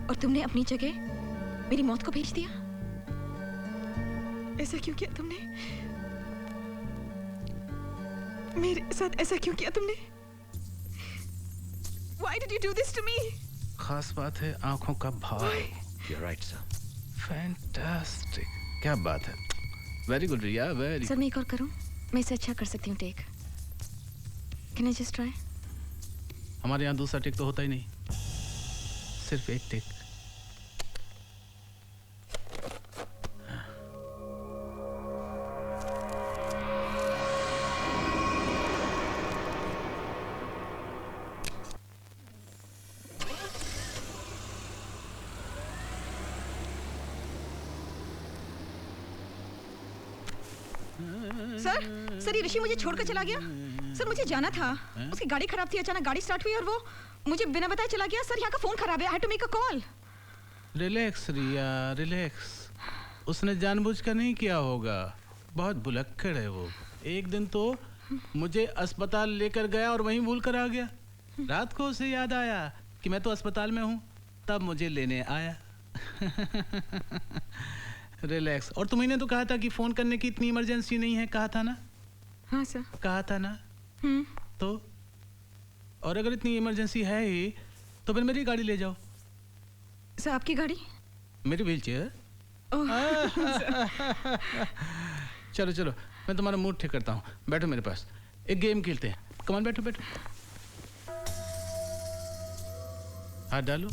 S2: और तुमने अपनी जगह मेरी मौत को भेज दिया। ऐसा क्यों किया तुमने? मेरे साथ ऐसा क्यों किया तुमने? Why did you do this to me?
S10: खास बात है आंखों का भाव।
S9: You're right, sir.
S10: फैंटास्टिक, क्या बात है। वेरी गुड रिया, वेरी।
S2: सर मैं एक और करूं? मैं इसे अच्छा कर सकती हूँ take. Can I just try?
S10: हमारे यहाँ दूसरा टेक तो होता ही नहीं, सिर्फ एक टेक।
S2: सर ये ऋषि मुझे छोड़कर चला गया। सर मुझे जाना था, उसकी गाड़ी खराब थी, अचानक गाड़ी स्टार्ट हुई और वो मुझे बिना बताए चला गया। सर यहाँ का फोन खराब है, I had to make a call।
S10: Relax Riya, relax. उसने जानबूझकर नहीं किया होगा, बहुत भुलक्कड़ है वो। एक दिन तो मुझे अस्पताल लेकर गया और वहीं भूल कर आ गया। रात को उसे याद आया कि मैं तो अस्पताल में हूँ, तब मुझे लेने आया। रिलैक्स। और तुम्हें तो कहा था कि फोन करने की इतनी इमरजेंसी नहीं है, कहा था ना?
S2: हाँ सर।
S10: कहा था ना? तो और अगर इतनी इमरजेंसी है ही तो फिर मेरी गाड़ी ले जाओ।
S2: सर आपकी गाड़ी?
S10: मेरी व्हीलचेयर। चलो चलो मैं तुम्हारा मूड ठीक करता हूँ, बैठो मेरे पास, एक गेम खेलते हैं। कमान बैठो बैठो। हाथ डालो,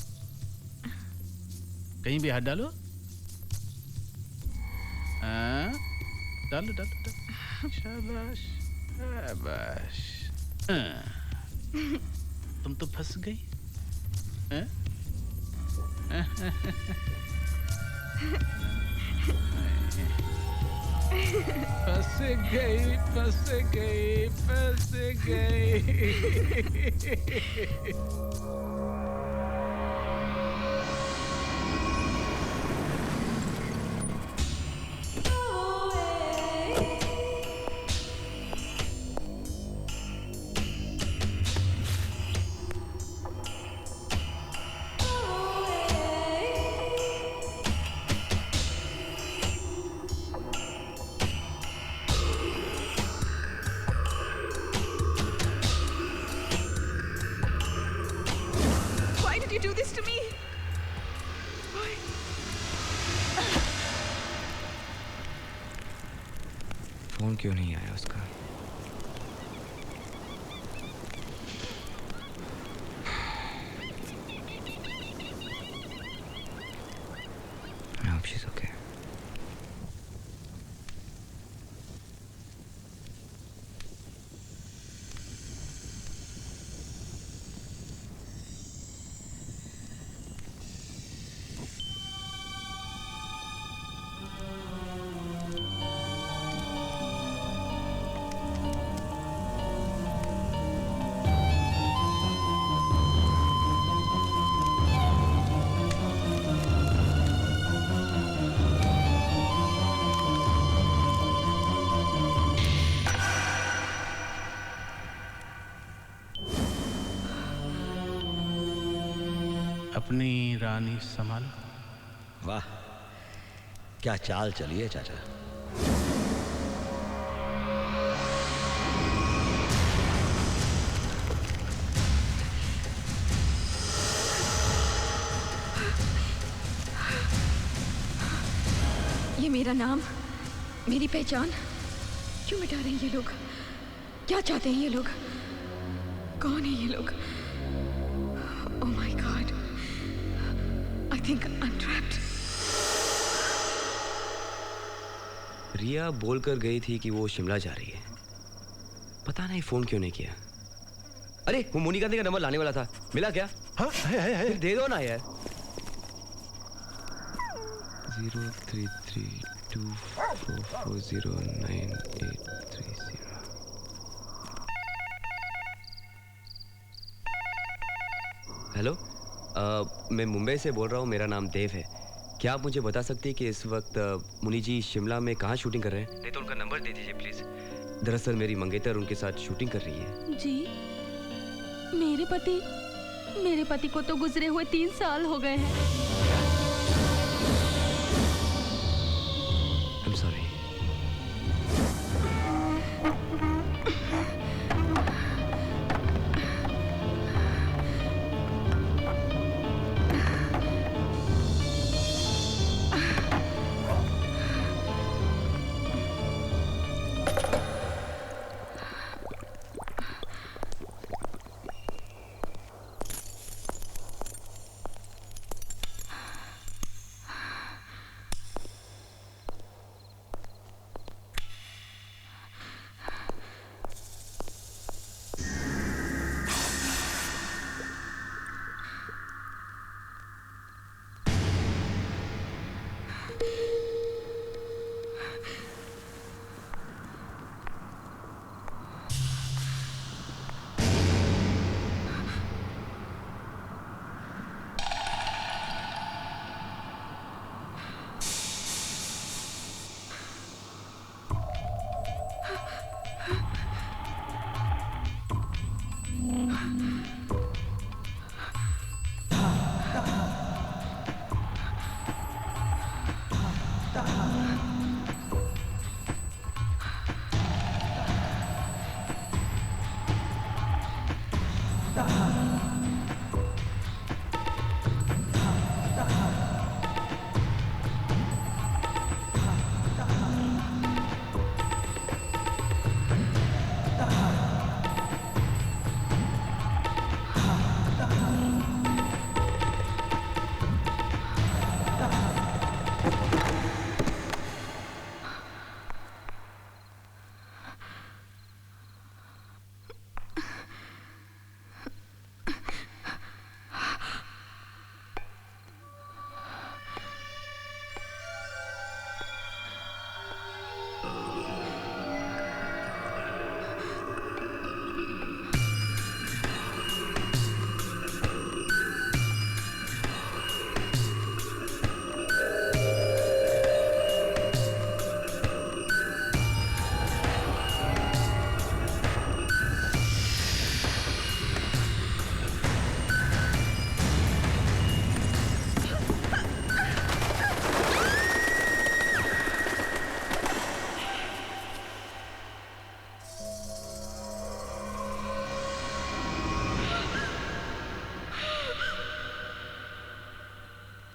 S10: कहीं भी हाथ डालो। हाँ डालो डालो डालो। शाबाश शाबाश। तुम तो फंस गई। फंस गई फंस गई फंस गई।
S6: फोन क्यों नहीं आया उसका? I hope she's okay.
S10: अपनी रानी संभालो।
S9: वाह क्या चाल चली है चाचा।
S2: ये मेरा नाम, मेरी पहचान क्यों मिटा रहे हैं ये लोग? क्या चाहते हैं ये लोग? कौन है ये लोग? Oh my God, I think I'm trapped.
S8: रिया बोलकर गई थी कि वो शिमला जा रही है, पता नहीं फोन क्यों नहीं किया। अरे वो मोनिका का नंबर लाने वाला था, मिला क्या?
S1: हाँ है।
S8: दे दो ना यार। 033244098830। हेलो, मैं मुंबई से बोल रहा हूँ, मेरा नाम देव है। क्या आप मुझे बता सकते हैं कि इस वक्त मुनि जी शिमला में कहाँ शूटिंग कर रहे हैं? नहीं तो उनका नंबर दे दीजिए प्लीज। दरअसल मेरी मंगेतर उनके साथ शूटिंग कर रही है।
S2: जी
S7: मेरे पति को तो गुजरे हुए 3 साल हो गए हैं।
S8: I'm sorry.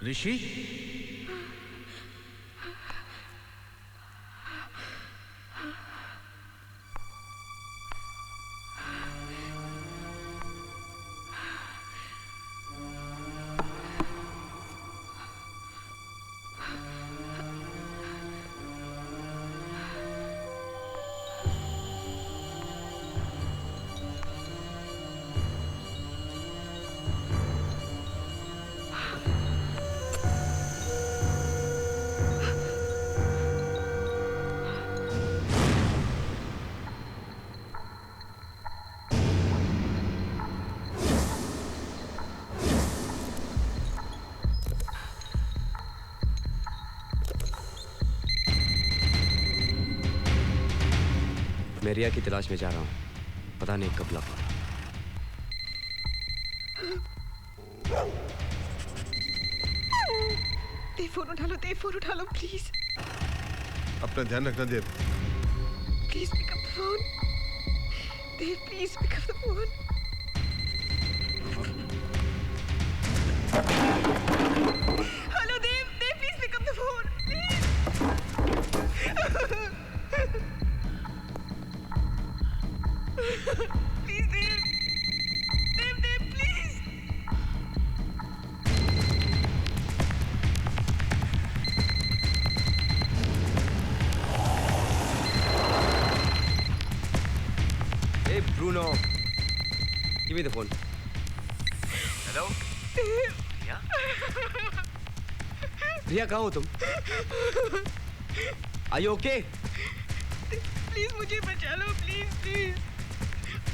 S10: ऋषि,
S8: मैं रिया की तलाश में जा रहा हूँ, पता नहीं कब लौटूंगा।
S11: देव फोन उठा लो प्लीज।
S3: अपना ध्यान रखना Dev.
S11: Please pick up the phone. Dev please pick up the phone. Hello Dev please pick up the phone please Dev please.
S8: Hey Bruno, give me the phone. Hello? Riya? Riya कहाँ हो तुम? Are you okay?
S11: प्लीज मुझे बचा लो please.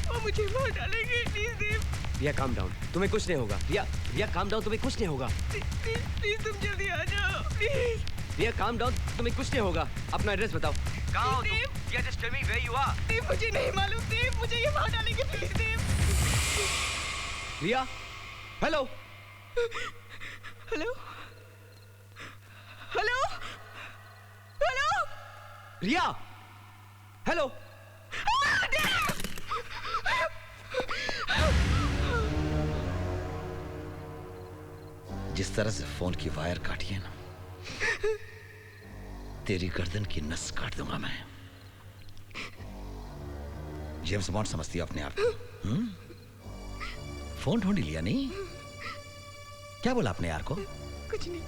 S11: वो मुझे मार डालेंगे please Dev.
S8: Riya calm down, तुम्हें कुछ नहीं होगा। रिया काम डाउन, तुम्हें कुछ नहीं होगा।
S11: प्लीज तुम जल्दी आ जाओ प्लीज।
S8: रिया काम डाउन, तुम्हें कुछ नहीं होगा। अपना एड्रेस बताओ। कहाँ हो तुम? रिया just tell me where you are.
S11: देव मुझे नहीं मालूम देव, मुझे ये मार डालेंगे please Dev.
S8: Riya, hello
S11: hello hello hello
S8: Riya, hello.
S9: जिस तरह से फोन की वायर काटी है ना, तेरी गर्दन की नस काट दूंगा मैं। जेम्स बॉन्ड समझती है अपने आप को। फोन ढूंढ लिया नहीं? क्या बोला अपने यार को?
S11: कुछ नहीं।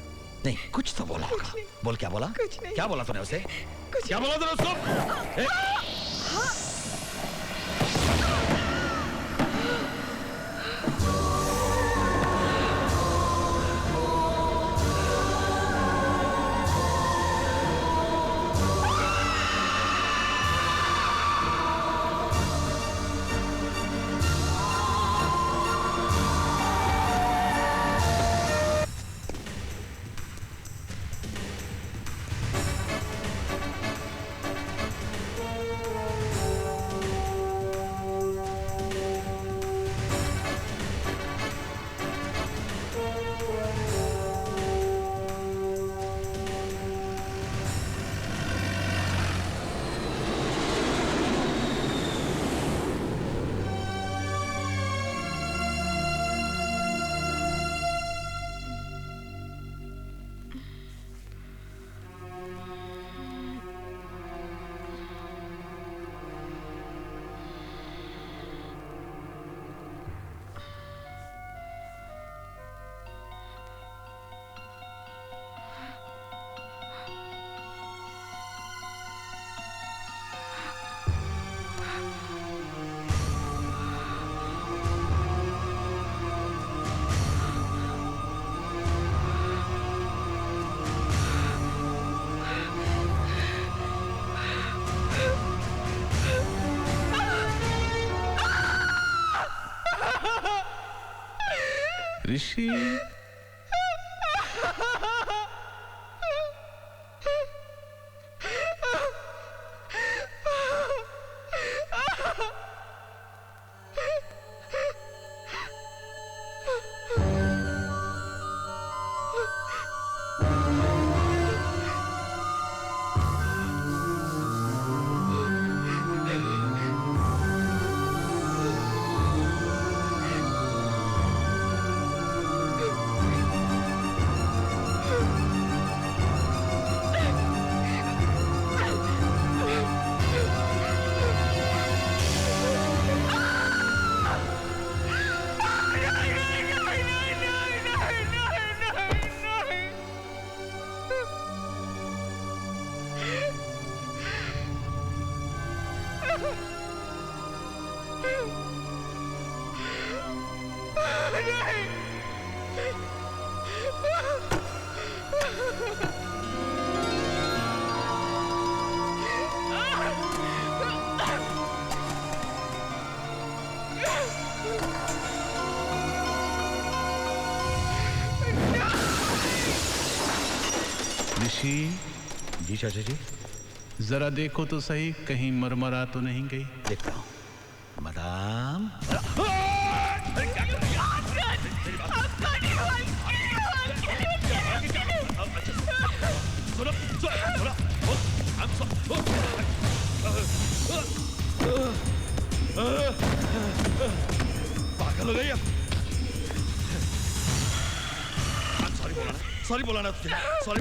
S9: नहीं, कुछ तो बोला होगा। बोल, क्या बोला?
S11: कुछ नहीं।
S9: क्या बोला तूने उसे?
S11: कुछ
S9: क्या बोला तूने उसको?
S10: ऋषि,
S9: जी चाचा जी।
S10: जरा देखो तो सही, कहीं मरमरा तो नहीं गई।
S9: देखता हूँ। मदाम, पागल हो गई अब। सॉरी बोला ना तुझे। सॉरी।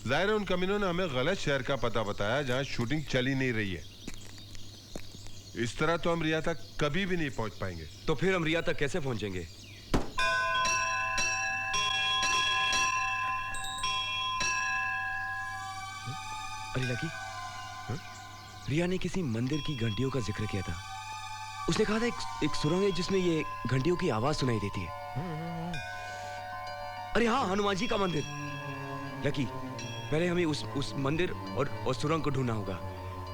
S3: जाहिर है उन कमीनों ने हमें गलत शहर का पता बताया जहां शूटिंग चली नहीं रही है। इस तरह तो हम रिया तक कभी भी नहीं पहुंच पाएंगे।
S8: तो फिर हम रिया तक कैसे पहुंचेंगे? अरे लकी, रिया ने किसी मंदिर की घंटियों का जिक्र किया था। उसने कहा था एक सुरंग है जिसमें ये घंटियों की आवाज सुनाई देती है। अरे हाँ, हनुमान जी का मंदिर। लकी, पहले हमें उस मंदिर और सुरंग को ढूंढना होगा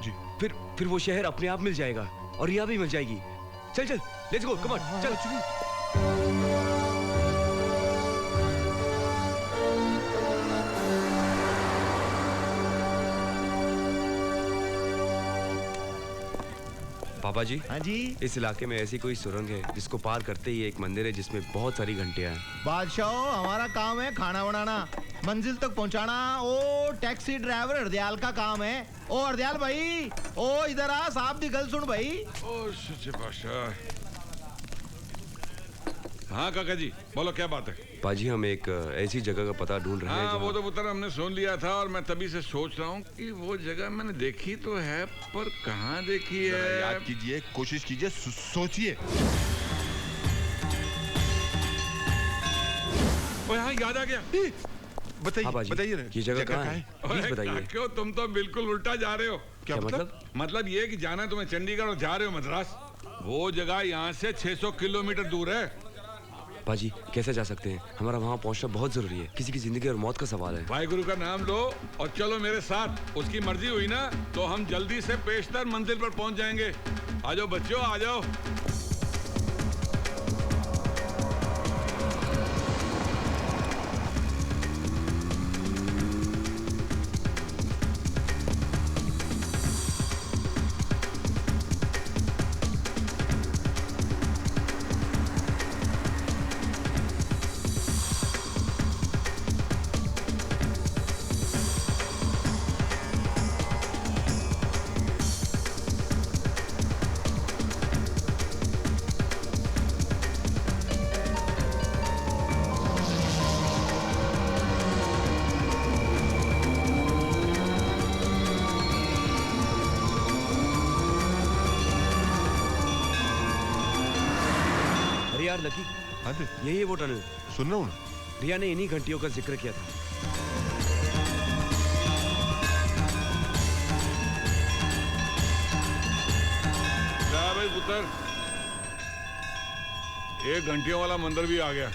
S8: जी। फिर वो शहर अपने आप मिल जाएगा और रिया भी मिल जाएगी। चल चल, लेट्स गो, कम ऑन, चल। पापा जी।
S12: हाँ जी।
S8: इस इलाके में ऐसी कोई सुरंग है जिसको पार करते ही एक मंदिर है जिसमें बहुत सारी घंटियां हैं।
S12: बादशाह, हमारा काम है खाना बनाना, मंजिल तक पहुंचाना। ओ टैक्सी ड्राइवर हरदयाल का काम है। ओ हरदयाल भाई, ओ इधर आ, साहब दी गल सुन भाई।
S13: ओ सच्चे बादशाह। हाँ काका जी, बोलो क्या बात है?
S8: पाजी, हम एक ऐसी जगह का पता ढूंढ रहे हैं।
S13: हाँ, वो तो पुत्र हमने सुन लिया था और मैं तभी से सोच रहा हूँ कि वो जगह मैंने देखी तो है, पर कहाँ देखी है?
S3: याद कीजिए, कोशिश कीजिए, सोचिए।
S13: हाँ, याद आ गया।
S3: बताइए, बताइए
S8: ये जगह कहाँ है? प्लीज बताइए।
S13: क्यों, तुम तो बिल्कुल उल्टा जा रहे हो।
S3: क्या मतलब?
S13: मतलब ये कि जाना तुम्हें चंडीगढ़ और जा रहे हो मद्रास। वो जगह यहाँ से 600 किलोमीटर दूर है।
S8: पाजी, कैसे जा सकते हैं? हमारा वहाँ पहुँचना बहुत जरूरी है। किसी की जिंदगी और मौत का सवाल है।
S13: वाहिगुरु का नाम लो और चलो मेरे साथ। उसकी मर्जी हुई ना तो हम जल्दी से पेशतर मंदिर पर पहुँच जाएंगे। आ जाओ बच्चों, आ जाओ।
S8: लकी, यही है वो टनल।
S3: सुन रहा हूँ ना।
S8: रिया ने इन्हीं घंटियों का जिक्र किया था।
S13: भाई पुत्र, एक घंटियों वाला मंदिर भी आ गया।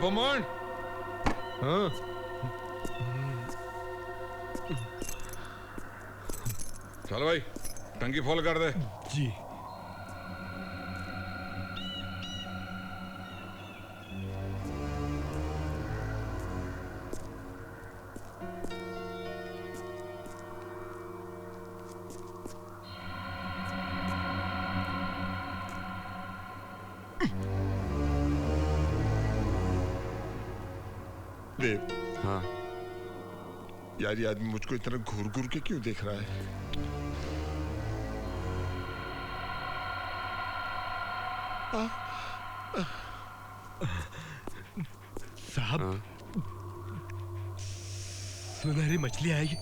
S13: भमोन।
S3: हाँ।
S13: चलो भाई, टंकी फुल कर दे।
S3: जी। देव।
S8: हाँ
S3: यार, ये आदमी मुझको इतना घूर घूर के क्यों देख रहा है?
S1: साहब, सुनहरी मछली आएगी।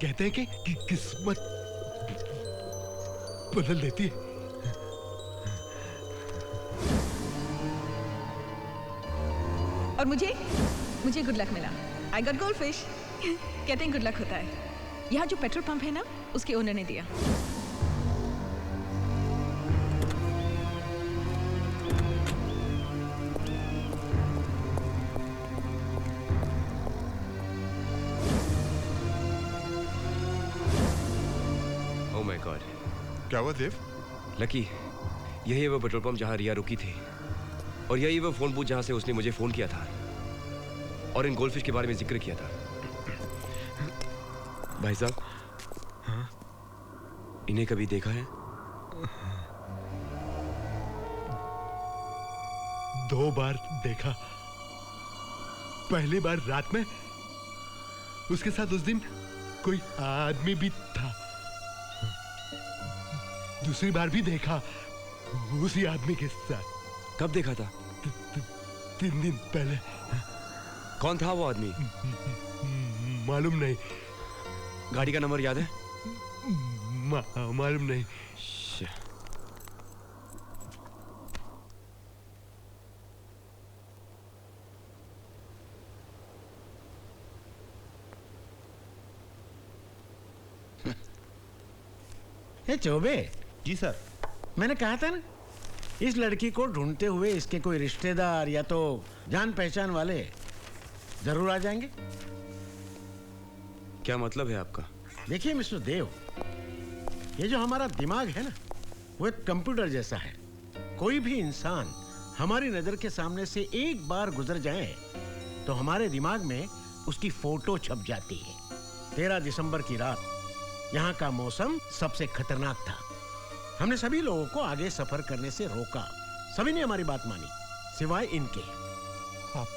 S1: कहते हैं कि किस्मत बदल देती है।
S2: और मुझे गुड लक मिला। I got gold fish. कहते हैं गुड लक होता है। यहाँ जो पेट्रोल पंप है ना, उसके ओनर ने दिया।
S8: Oh my God.
S3: क्या हुआ देव?
S8: लकी, यही है वो पेट्रोल पंप जहाँ रिया रुकी थी, और यही वो फोन बूथ जहाँ से उसने मुझे फोन किया था और इन गोल्डफिश के बारे में जिक्र किया था। भाई साहब, हाँ? इन्हें कभी देखा है?
S1: 2 बार देखा। पहली बार रात में उसके साथ उस दिन कोई आदमी भी था। दूसरी बार भी देखा उसी आदमी के साथ।
S8: कब देखा था?
S1: 3 दिन पहले।
S8: कौन था वो आदमी?
S1: मालूम नहीं।
S8: गाड़ी का नंबर याद है?
S1: मालूम नहीं।
S4: चौबे
S12: जी सर।
S4: मैंने कहा था ना, इस लड़की को ढूंढते हुए इसके कोई रिश्तेदार या तो जान पहचान वाले जरूर आ जाएंगे।
S8: क्या मतलब है आपका?
S4: देखिए मिस्टर देव, ये जो हमारा दिमाग है ना, वो एक कंप्यूटर जैसा है। कोई भी इंसान हमारी नजर के सामने से एक बार गुजर जाए तो हमारे दिमाग में उसकी फोटो छप जाती है। 13 दिसंबर की रात यहाँ का मौसम सबसे खतरनाक था। हमने सभी लोगों को आगे सफर करने से रोका। सभी ने हमारी बात मानी, सिवाय इनके।
S3: आप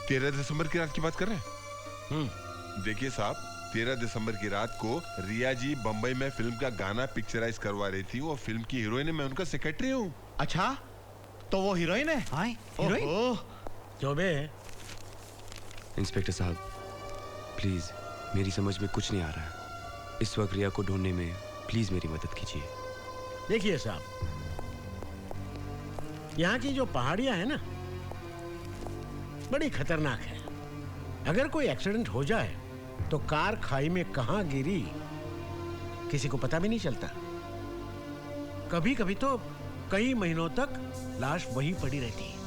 S3: 13 दिसंबर की रात की बात कर रहे हैं? देखिए साहब, 13 दिसंबर की रात को रिया जी बंबई में फिल्म का गाना पिक्चराइज करवा रही थी। वो फिल्म की हीरोइन है, मैं उनका सेक्रेटरी हूँ।
S12: अच्छा, तो वो हीरोइन है?
S4: हाँ,
S12: हीरोइन।
S4: चौबे।
S8: इंस्पेक्टर साहब, प्लीज, मेरी समझ में कुछ नहीं आ रहा है। इस वक्त रिया को ढूंढने में प्लीज मेरी मदद कीजिए।
S4: देखिए साहब, यहाँ की जो पहाड़ियां हैं ना, बड़ी खतरनाक है। अगर कोई एक्सीडेंट हो जाए तो कार खाई में कहां गिरी किसी को पता भी नहीं चलता। कभी कभी तो कई महीनों तक लाश वहीं पड़ी रहती है।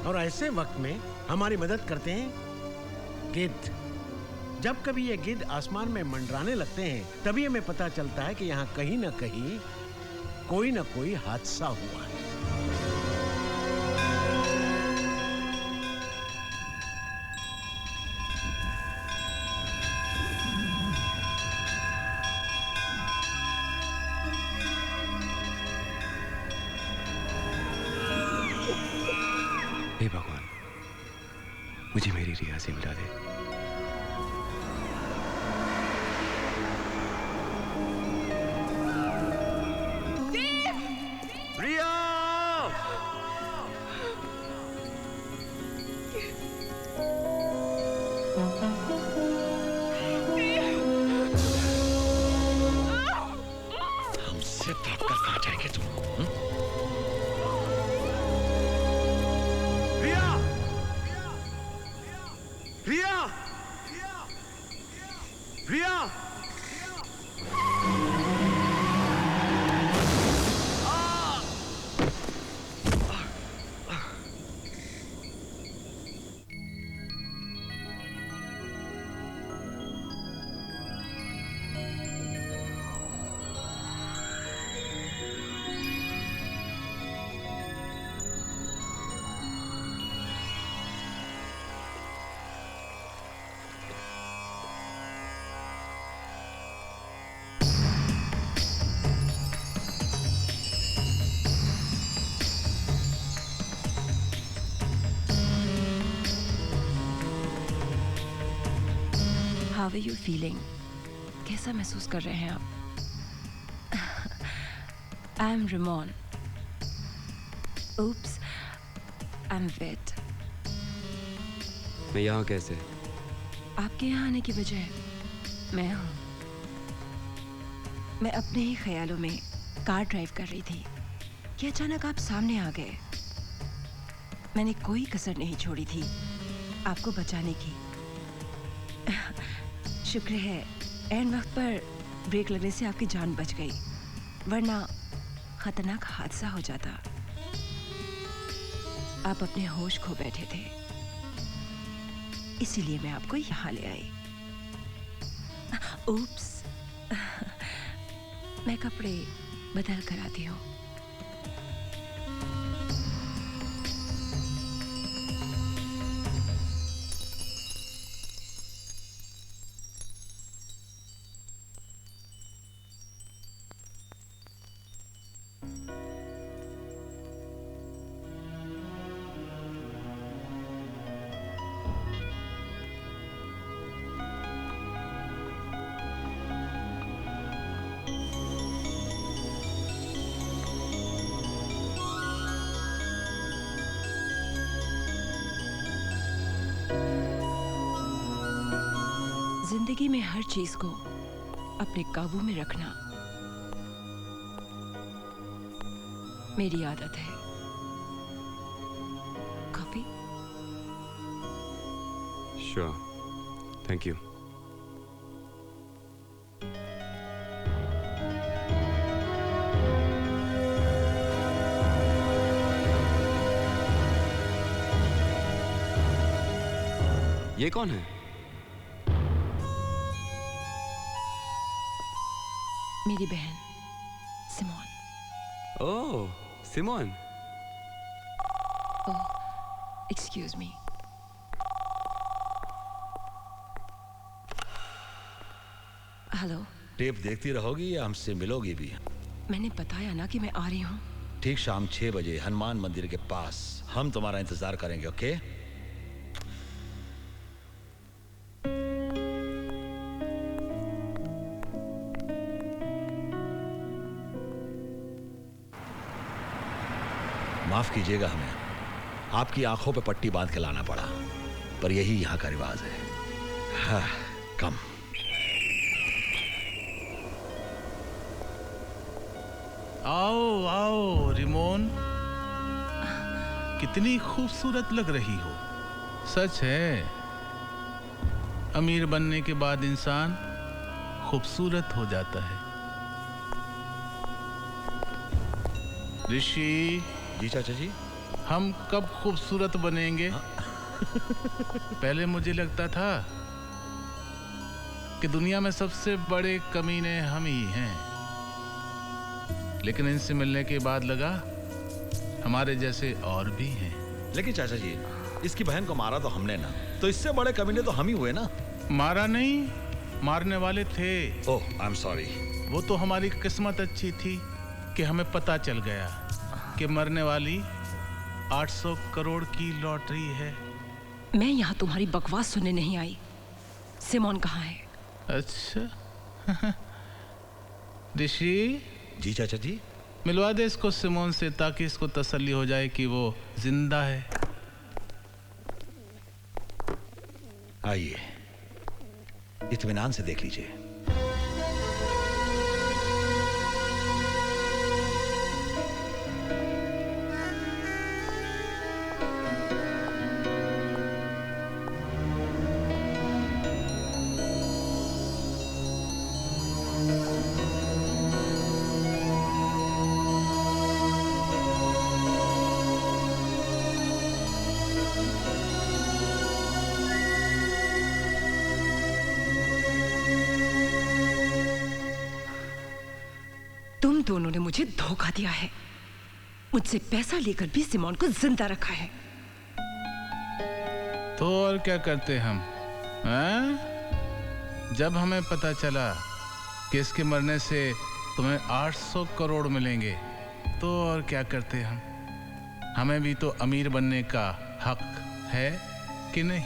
S4: और ऐसे वक्त में हमारी मदद करते हैं गिद्ध। जब कभी ये गिद्ध आसमान में मंडराने लगते हैं, तभी हमें पता चलता है कि यहाँ कहीं ना कहीं कोई ना कोई हादसा हुआ है।
S8: हे भगवान, मुझे मेरी रिया से मिला दे।
S9: हमसे भागकर कहाँ जाएंगे तुम?
S8: रिया! रिया! रिया!
S14: How are you feeling? कैसा महसूस कर रहे हैं आप? I am Ramon. Oops, I'm wet.
S8: मैं यहाँ कैसे?
S14: आपके यहाँ आने की वजह मैं हूँ। मैं अपने ही ख्यालों में कार ड्राइव कर रही थी कि अचानक आप सामने आ गए। मैंने कोई कसर नहीं छोड़ी थी आपको बचाने की। शुक्र है एंड वक्त पर ब्रेक लगने से आपकी जान बच गई, वरना खतरनाक हादसा हो जाता। आप अपने होश खो बैठे थे, इसीलिए मैं आपको यहाँ ले आई। उप्स, मैं कपड़े बदल कर आती हूँ। जिंदगी में हर चीज को अपने काबू में रखना मेरी आदत है। कॉफी?
S15: Sure, thank you. ये कौन है?
S14: मेरी बहन सिमोन।
S15: ओह, सिमोन।
S14: ओह, एक्सक्यूज मी। हेलो।
S9: टेप देखती रहोगी या हमसे मिलोगी भी?
S14: मैंने बताया ना कि मैं आ रही हूँ।
S9: ठीक शाम 6 बजे हनुमान मंदिर के पास हम तुम्हारा इंतजार करेंगे, ओके? माफ कीजिएगा, हमें आपकी आंखों पे पट्टी बांध के लाना पड़ा, पर यही यहां का रिवाज है। हाँ, कम।
S10: आओ आओ रिमोन, कितनी खूबसूरत लग रही हो। सच है, अमीर बनने के बाद इंसान खूबसूरत हो जाता है। ऋषि।
S9: जी चाचा जी।
S10: हम कब खूबसूरत बनेंगे? पहले मुझे लगता था कि दुनिया में सबसे बड़े कमीने हम ही हैं, लेकिन इनसे मिलने के बाद लगा हमारे जैसे और भी हैं।
S9: लेकिन चाचा जी, इसकी बहन को मारा तो हमने ना, तो इससे बड़े कमीने तो हम ही हुए ना।
S10: मारा नहीं, मारने वाले थे।
S9: ओह, आई एम सॉरी।
S10: वो तो हमारी किस्मत अच्छी थी कि हमें पता चल गया कि मरने वाली 800 करोड़ की लॉटरी है।
S14: मैं यहाँ तुम्हारी बकवास सुनने नहीं आई। सिमोन कहाँ है?
S10: अच्छा। ऋषि।
S9: जी चाचा जी।
S10: मिलवा दे इसको सिमोन से, ताकि इसको तसल्ली हो जाए कि वो जिंदा है।
S9: आइए, इत्मीनान से देख लीजिए।
S14: तुम दोनों ने मुझे धोखा दिया है। मुझसे पैसा लेकर भी सिमोन को जिंदा रखा है।
S10: तो और क्या करते हम? जब हमें पता चला कि इसके मरने से तुम्हें 800 करोड़ मिलेंगे, तो और क्या करते हम? हमें भी तो अमीर बनने का हक है कि नहीं?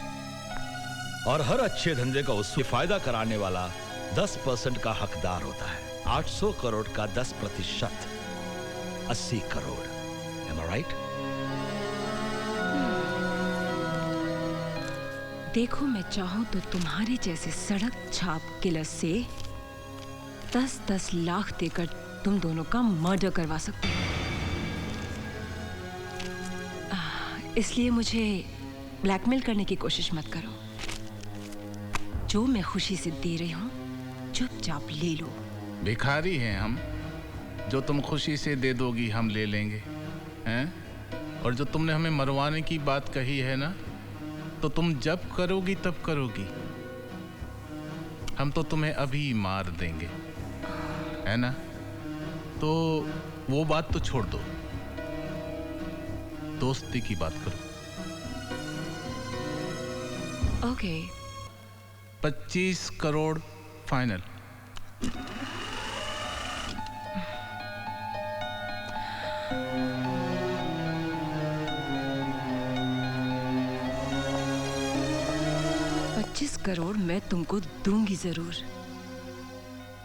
S9: और हर अच्छे धंधे का उससे फायदा कराने वाला 10% का हकदार होता है। 800 करोड़ का 10%, 80 करोड़। Am I right?
S14: देखो, मैं चाहूं तो तुम्हारे जैसे सड़क छाप किलर से 10-10 लाख देकर तुम दोनों का मर्डर करवा सकती हूँ। इसलिए मुझे ब्लैकमेल करने की कोशिश मत करो। जो मैं खुशी से दे रही हूँ, चुपचाप ले लो।
S10: भिखारी हैं हम, जो तुम खुशी से दे दोगी हम ले लेंगे, हैं? और जो तुमने हमें मरवाने की बात कही है ना, तो तुम जब करोगी तब करोगी। हम तो तुम्हें अभी मार देंगे, है ना? तो वो बात तो छोड़ दो, दोस्ती की बात करो।
S14: ओके।
S10: 25 करोड़ फाइनल।
S14: करोड़ मैं तुमको दूंगी जरूर,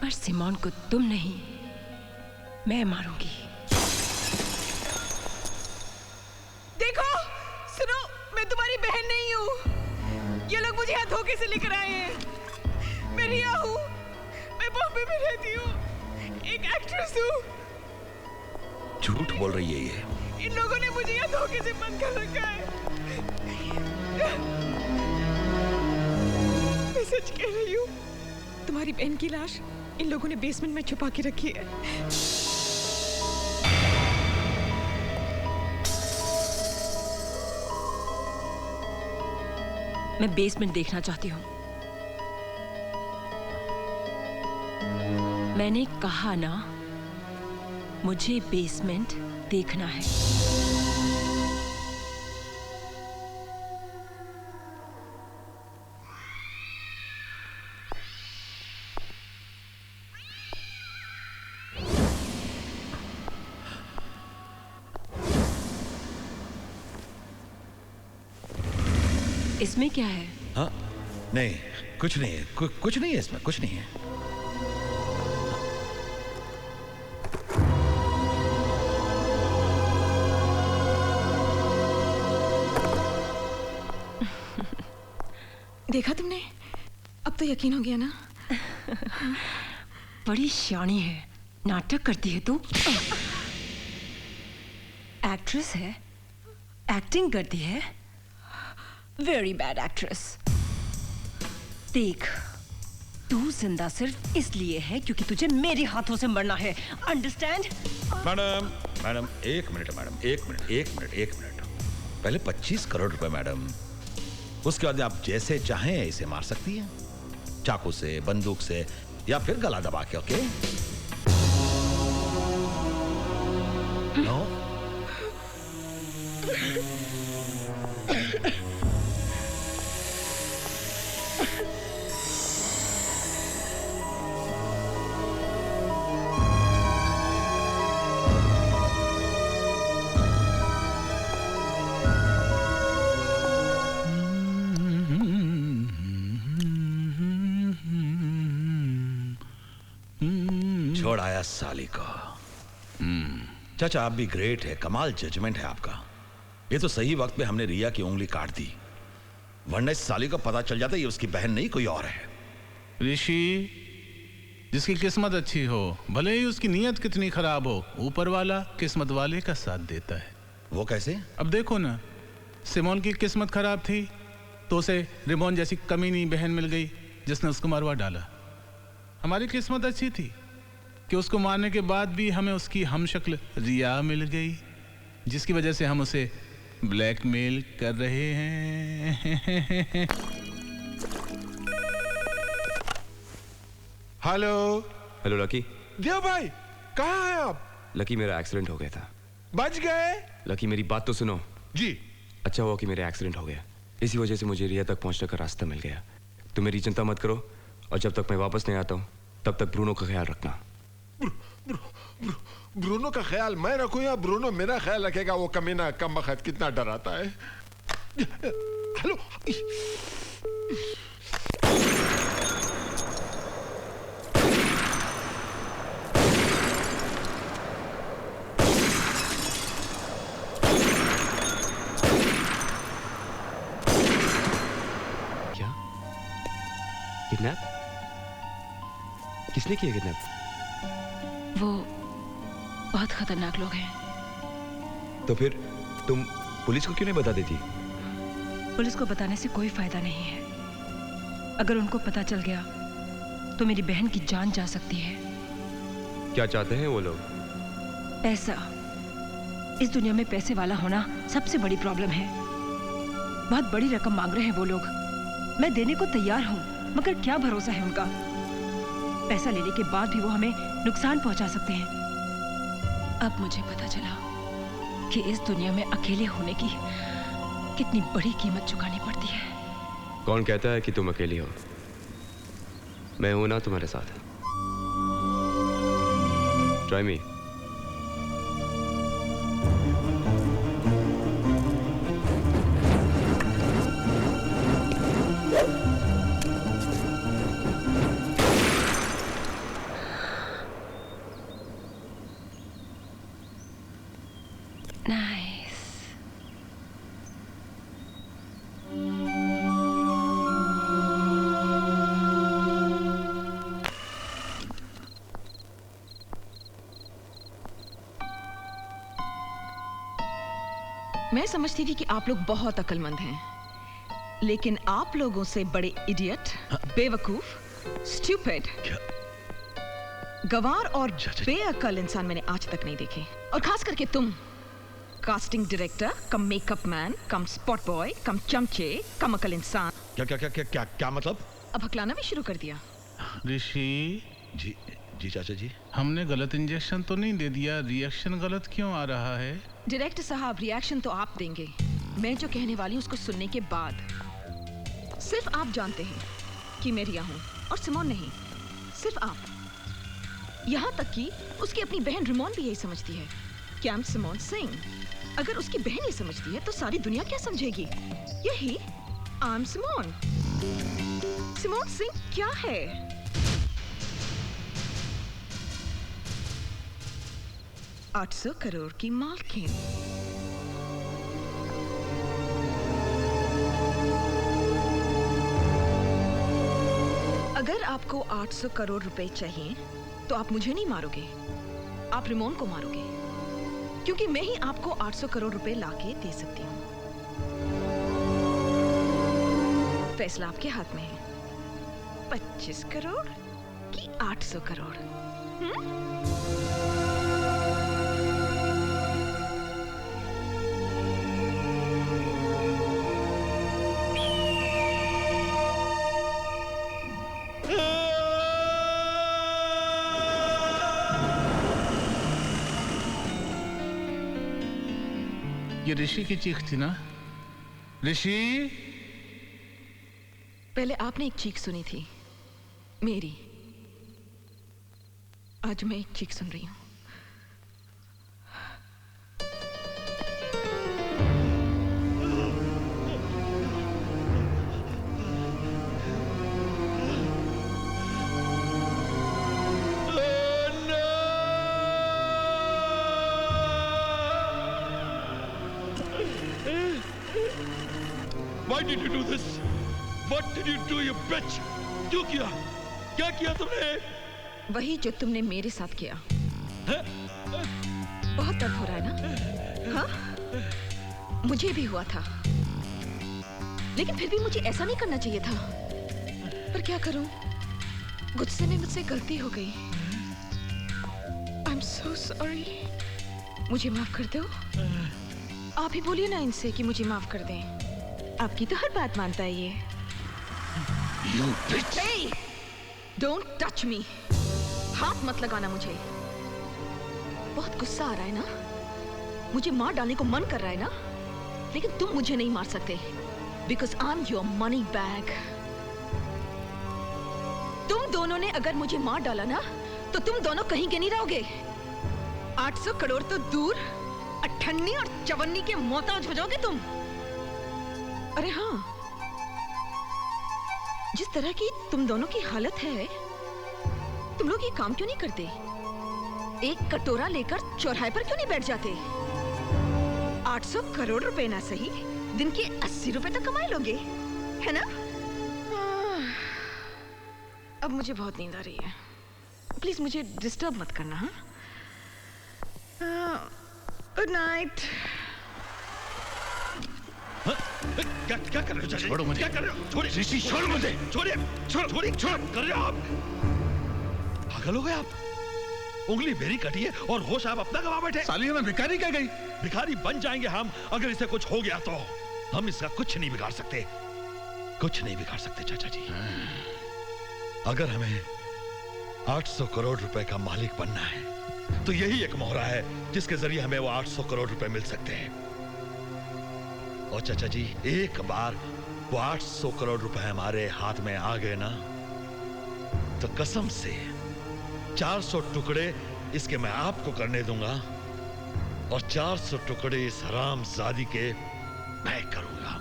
S14: पर सिमोन को तुम नहीं, मैं मारूंगी।
S11: देखो, सुनो, मैं तुम्हारी बहन नहीं हूँ। ये लोग मुझे यहाँ धोखे से लेकर आए हैं। मैं रिया हूँ, मैं बॉम्बे में रहती हूँ, एक एक्ट्रेस हूँ।
S9: झूठ बोल रही है ये।
S11: इन लोगों ने मुझे यहाँ धोखे से बंद कर रखा है। मैं सच कह रही हूँ, तुम्हारी बहन की लाश इन लोगों ने बेसमेंट में छुपा के रखी है।
S14: मैं बेसमेंट देखना चाहती हूँ। मैंने कहा ना, मुझे बेसमेंट देखना है। इसमें क्या है?
S9: हाँ? नहीं, कुछ नहीं है, कुछ नहीं है इसमें, कुछ नहीं है।
S11: देखा तुमने? अब तो यकीन हो गया ना?
S14: बड़ी शानी है, नाटक करती है तू। एक्ट्रेस है, एक्टिंग करती है, वेरी बैड एक्ट्रेस। देख, तू जिंदा सिर्फ इसलिए है क्योंकि तुझे मेरे हाथों से मरना है, अंडरस्टैंड?
S9: मैडम, मैडम, एक मिनट मैडम, एक मिनट। पहले 25 करोड़ रुपए मैडम, उसके बाद आप जैसे चाहें इसे मार सकती हैं, चाकू से, बंदूक से, या फिर गला दबा के। ओके? नो? छोड़ आया साली को। चाचा आप भी ग्रेट है, कमाल जजमेंट है आपका। ये तो सही वक्त पे हमने रिया की उंगली काट दी, वरना इस साली को पता चल जाता ये उसकी बहन नहीं कोई और है।
S10: ऋषि, जिसकी किस्मत अच्छी हो, भले ही उसकी नीयत कितनी खराब हो, ऊपर वाला किस्मत वाले का साथ देता है।
S9: वो कैसे? अब
S10: देखो ना, सिमोन की किस्मत खराब थी तो उसे रिमोन जैसी कमीनी बहन मिल गई जिसने उसको मरवा डाला। हमारी किस्मत अच्छी थी कि उसको मारने के बाद भी हमें उसकी हमशक्ल रिया मिल गई, जिसकी वजह से हम उसे ब्लैकमेल कर रहे हैं।
S3: Hello
S15: hello lucky.
S3: देव भाई, कहाँ हैं आप?
S15: लकी, मेरा एक्सीडेंट हो गया था।
S3: बच गए?
S15: लकी मेरी बात तो सुनो।
S3: जी।
S15: अच्छा हुआ कि मेरा एक्सीडेंट हो गया, इसी वजह से मुझे रिया तक पहुंचने का रास्ता मिल गया। तुम मेरी चिंता मत करो, और जब तक मैं वापस नहीं आता हूँ तब तक ब्रूनो का ख्याल रखना।
S3: ब्रूनो का ख्याल मैं रखूं या ब्रूनो मेरा ख्याल रखेगा? वो कमीना कमबख्त कितना डराता है। हेलो,
S15: क्या? किडनैप? किसने किया किडनैप?
S14: वो बहुत खतरनाक लोग हैं।
S15: तो फिर तुम पुलिस को क्यों नहीं बता देती?
S14: पुलिस को बताने से कोई फायदा नहीं है। अगर उनको पता चल गया तो मेरी बहन की जान जा सकती है।
S15: क्या चाहते हैं वो लोग?
S14: पैसा। इस दुनिया में पैसे वाला होना सबसे बड़ी प्रॉब्लम है। बहुत बड़ी रकम मांग रहे हैं वो लोग। मैं देने को तैयार हूँ, मगर क्या भरोसा है उनका? पैसा लेने के बाद भी वो हमें नुकसान पहुंचा सकते हैं। अब मुझे पता चला कि इस दुनिया में अकेले होने की कितनी बड़ी कीमत चुकानी पड़ती है।
S15: कौन कहता है कि तुम अकेली हो? मैं हूं ना तुम्हारे साथ। Try me.
S14: मैं समझती थी कि आप लोग बहुत अक्लमंद हैं, लेकिन आप लोगों से बड़े इडियट, बेवकूफ, स्टूपिड, गवार और बेअक्ल इंसान मैंने आज तक नहीं देखे। और खास करके तुम, casting director cum makeup man cum spot boy cum चमचे कम अकल इंसान।
S9: क्या क्या क्या क्या क्या क्या मतलब?
S14: अब हकलाना भी शुरू कर दिया।
S10: ऋषि
S9: जी जी चाचा जी,
S10: हमने गलत इंजेक्शन तो नहीं दे दिया? रिएक्शन गलत क्यों आ रहा है?
S14: डायरेक्टर साहब, रिएक्शन तो आप देंगे, मैं जो कहने वाली हूँ उसको सुनने के बाद। सिर्फ आप जानते हैं कि मैं रिया हूँ और सिमोन नहीं, सिर्फ आप। यहाँ तक कि उसकी अपनी बहन रिमोन भी यही समझती है कि आई एम सिमोन सिंह। अगर उसकी बहन ये समझती है तो सारी दुनिया क्या समझेगी? यही I am Simone. Simone Singh क्या है? $800 करोड़ की मालकिन। अगर आपको 800 करोड़ रुपए चाहिए तो आप मुझे नहीं मारोगे, आप रिमोन को मारोगे, क्योंकि मैं ही आपको 800 करोड़ रुपए लाके दे सकती हूँ। फैसला आपके हाथ में है, 25 करोड़ कि 800 करोड़?
S10: ये ऋषि की चीख थी ना? ऋषि,
S14: पहले आपने एक चीख सुनी थी मेरी, आज मैं एक चीख सुन रही हूँ।
S9: Why did you do this? What did you do, you bitch? क्यों किया? क्या किया तुमने?
S14: वही जो तुमने मेरे साथ किया। बहुत दर्द हो रहा है ना? हाँ? मुझे भी हुआ था, लेकिन फिर भी मुझे ऐसा नहीं करना चाहिए था। पर क्या करूं? गुस्से में मुझसे गलती हो गई। I'm so sorry। मुझे माफ कर दो। आप ही बोलिए ना इनसे कि मुझे माफ कर दें। आपकी तो हर बात मानता है ये।
S9: You bitch!
S14: Hey! Don't touch me! हाथ मत लगाना मुझे। बहुत गुस्सा आ रहा है ना? मुझे मार डालने को मन कर रहा है ना? लेकिन तुम मुझे नहीं मार सकते, because I'm your money bag। तुम दोनों ने अगर मुझे मार डाला ना, तो तुम दोनों कहीं के नहीं रहोगे। 800 करोड़ तो दूर, अठन्नी और चवन्नी के मोहताज हो जाओगे तुम। अरे हाँ, जिस तरह की तुम दोनों की हालत है, तुम लोग ये काम क्यों नहीं करते? एक कटोरा लेकर चौराहे पर क्यों नहीं बैठ जाते? 800 करोड़ रुपए ना सही, दिन के 80 रुपए तक कमाए लोगे, है ना? अब मुझे बहुत नींद आ रही है, प्लीज मुझे डिस्टर्ब मत करना। हाँ, गुड नाइट।
S9: क्या क्या कर रहे हो चाचा?
S10: छोड़ो मुझे।
S9: क्या कर रहे हो? छोड़िए
S10: ऋषि,
S9: छोड़ मुझे। छोड़िए छोड़िए छोड़ कर रहे हो आप? पागल हो गए आप? उंगली मेरी कटी है और होश आप अपना गवा बैठे।
S10: सालिया में भिखारी क्या गई?
S9: भिखारी बन जाएंगे हम अगर इसे कुछ हो गया तो। हम इसका कुछ नहीं बिगाड़ सकते, कुछ नहीं बिगाड़ सकते चाचा जी। अगर हमें 800 करोड़ रुपए का मालिक बनना है तो यही एक मोहरा है जिसके जरिए हमें वो 800 करोड़ रुपए मिल सकते हैं। और चाचा जी, एक बार वो 800 करोड़ रुपए हमारे हाथ में आ गए ना, तो कसम से 400 टुकड़े इसके मैं आपको करने दूंगा और 400 टुकड़े इस हरामजादी के मैं करूंगा।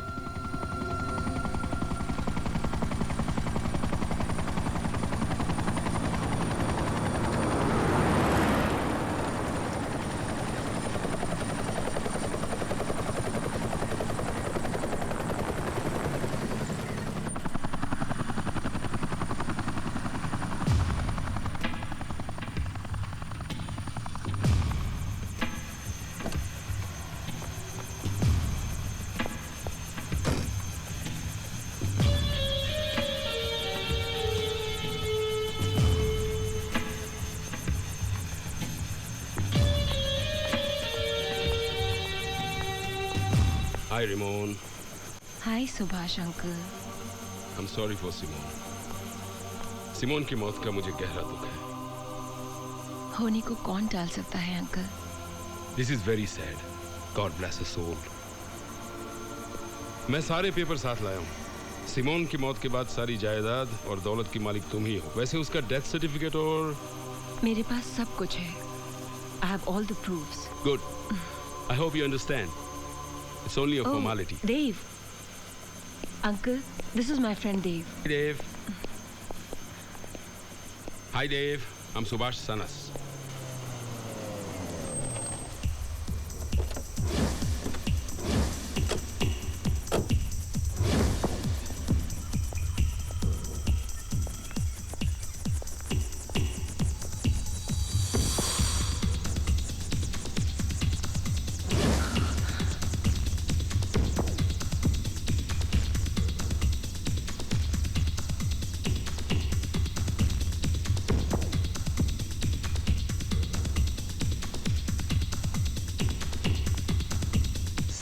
S16: Hi Rimon.
S14: Hi Subhash uncle.
S16: I am sorry for Simon. Simon की मौत का मुझे गहरा दुख है।
S14: होने को कौन टाल सकता है uncle?
S16: This is very sad. God bless his soul. मैं सारे पेपर साथ लाया हूँ। सिमोन की मौत के बाद सारी जायदाद और दौलत की मालिक तुम ही हो। वैसे उसका डेथ सर्टिफिकेट और
S14: मेरे पास सब कुछ है। I have all the proofs.
S16: Good. I hope you understand. It's only a formality.
S14: Dave. Uncle, this is my friend Dave.
S16: Hey, Dave. Hi, Dave. I'm Subhash Sanas.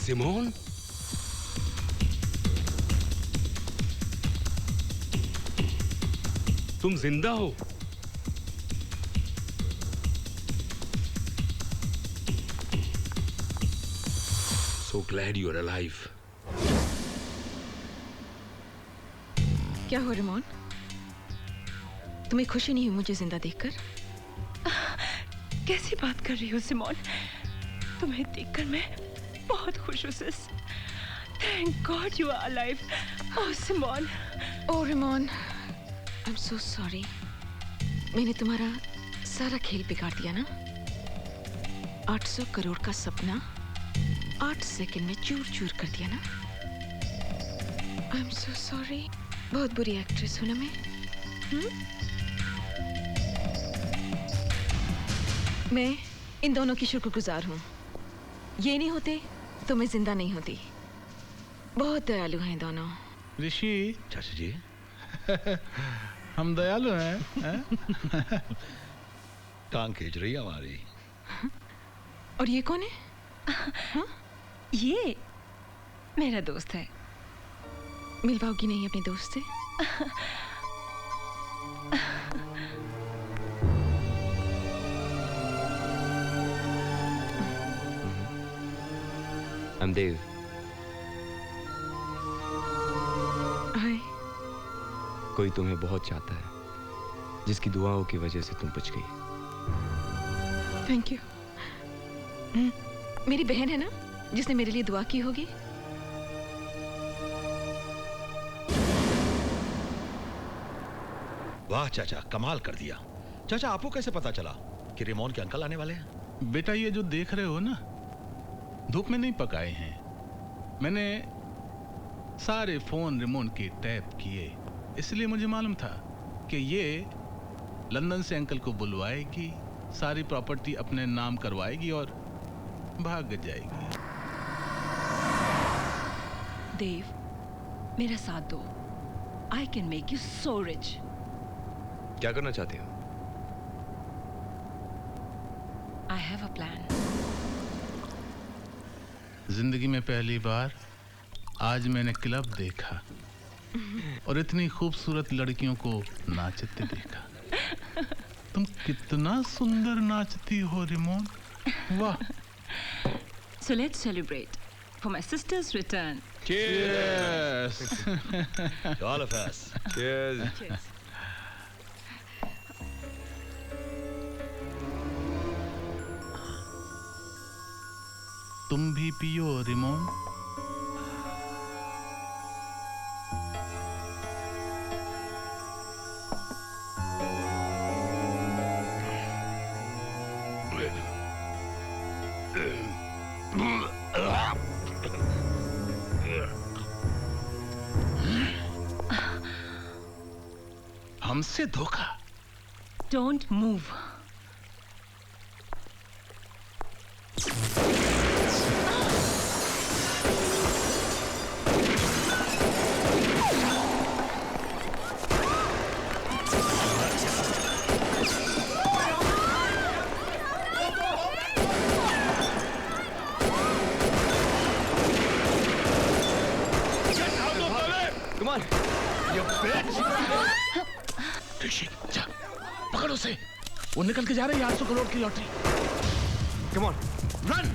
S16: Simone, तुम जिंदा हो? So glad you are alive.
S2: क्या हुआ रिमोन? तुम्हें खुशी नहीं हुई मुझे जिंदा देखकर?
S14: कैसी बात कर रही हो सिमोन? तुम्हें देखकर मैं बहुत खुश हूँ sis. Thank God you are alive. Oh Simone.
S2: Oh Rimon, I'm so sorry. मैंने तुम्हारा सारा खेल बिगाड़ दिया ना? 800 करोड़ का सपना 8 सेकंड में चूर चूर कर दिया ना? I'm so sorry. बहुत बुरी एक्ट्रेस हूँ ना मैं? मैं इन दोनों की शुक्रगुजार हूँ। ये नहीं होते तो मैं जिंदा नहीं होती। बहुत दयालु हैं दोनों।
S10: ऋषि।
S9: चाचा जी।
S10: हम दयालु हैं,
S9: टांग खींच रही है हमारी।
S2: और ये कौन है?
S14: ये मेरा दोस्त है।
S2: मिलवाओगी नहीं अपने दोस्त से?
S15: I'm Dave.
S2: हाय।
S15: कोई तुम्हें बहुत चाहता है, जिसकी दुआओं की वजह से तुम बच गई।
S2: Thank you. मेरी बहन है ना जिसने मेरे लिए दुआ की होगी?
S9: वाह चाचा, कमाल कर दिया। चाचा आपको कैसे पता चला कि रिमोन के अंकल आने वाले हैं?
S10: बेटा ये जो देख रहे हो ना, धूप में नहीं पकाए हैं। मैंने सारे फोन रिमोन के टैप किए, इसलिए मुझे मालूम था कि ये लंदन से अंकल को बुलवाएगी, सारी प्रॉपर्टी अपने नाम करवाएगी और भाग जाएगी।
S14: देव, मेरा साथ दो। I can make you so rich.
S15: क्या करना चाहते हो?
S14: I have a plan.
S10: जिंदगी में पहली बार आज मैंने क्लब देखा और इतनी खूबसूरत लड़कियों को नाचते देखा। तुम कितना सुंदर नाचती हो रिमोन, वाह।
S14: So let's celebrate for my sister's return.
S9: Cheers! To all of us.
S15: Cheers.
S14: Cheers.
S10: तुम भी पियो रिमोन। हमसे धोखा।
S14: Don't move.
S8: on, you bitch!
S10: ऋषि, जा, पकड़ उसे। वो निकल के जा रही है 800 करोड़ की lottery.
S8: Come on, run!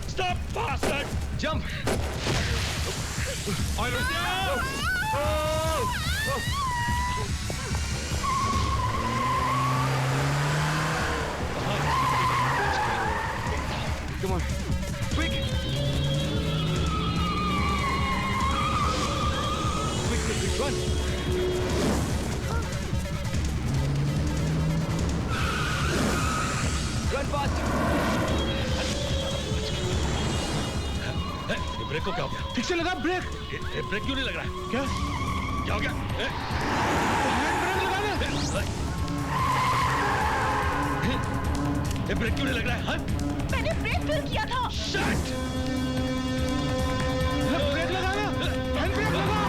S13: Stop, bastard!
S8: Jump! Come on, quick! Quick, run! Run fast!
S9: ये ब्रेक को क्या हो गया?
S10: ठीक से लगा ब्रेक।
S9: ये ब्रेक क्यों नहीं लग रहा है?
S10: क्या?
S9: क्या हो गया? ये ब्रेक क्यों नहीं लग रहा है?
S11: मैंने ब्रेक फेल किया था।
S9: Shit!
S10: ब्रेक लगा ना? हैंड ब्रेक लगा।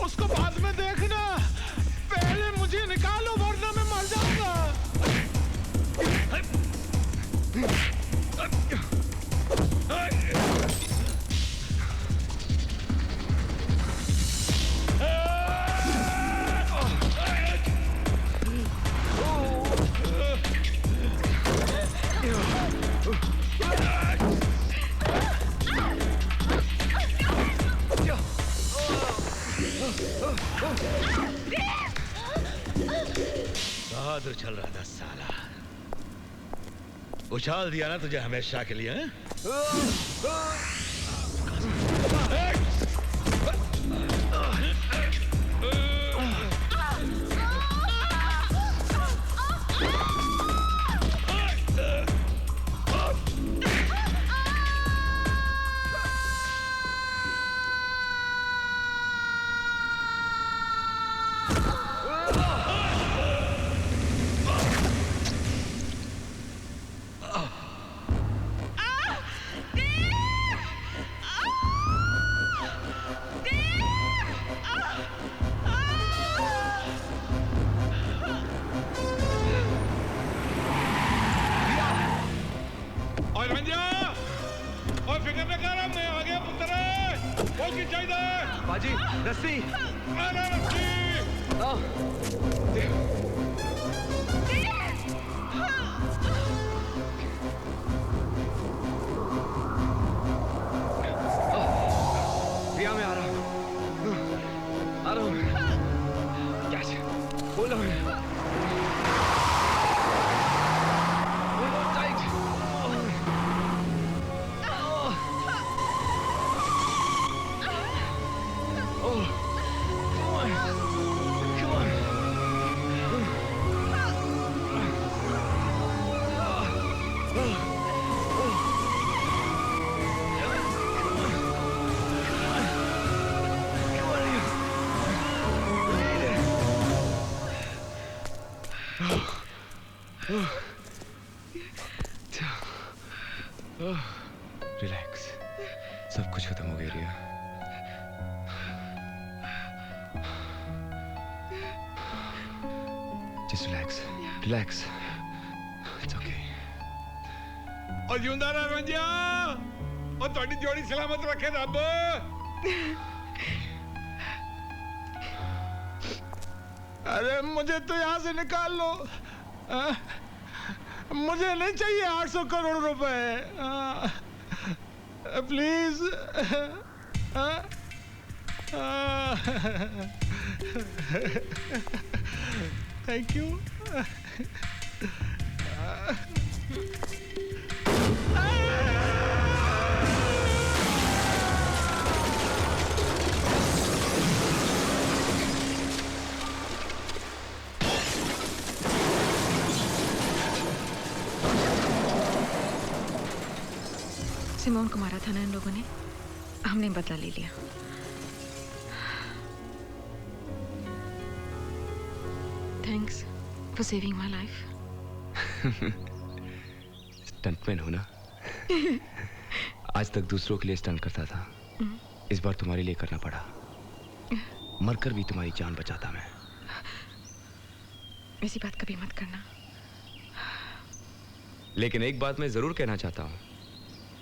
S11: उसको बाद में देखना, पहले मुझे निकालो वरना मैं मर जाऊंगा।
S9: बहादुर चल रहा था साला। उछाल दिया ना तुझे हमेशा के लिए, हैं?
S8: बाजी, रस्सी।
S11: अरे रस्सी।
S8: प्रिया, मैं आ रहा हूँ। आ रहा हूँ। क्या बोलो।
S15: रिलैक्स, सब कुछ खत्म हो गया Riya. Just relax, relax, it's okay.
S13: और जिंदा रह रंजिया, और थोड़ी जोड़ी सलामत रखे रब। अरे मुझे तो यहाँ से निकाल लो। मुझे नहीं चाहिए 800 करोड़ रुपए, प्लीज। Thank you.
S2: सिमोन को मारा था ना इन लोगों ने, हमने बदला ले लिया। Thanks for saving my life.
S15: Stuntman हो ना? आज तक दूसरों के लिए स्टंट करता था, इस बार तुम्हारे लिए करना पड़ा। मरकर भी तुम्हारी जान बचाता मैं।
S2: ऐसी बात कभी मत करना।
S15: लेकिन एक बात मैं जरूर कहना चाहता हूँ,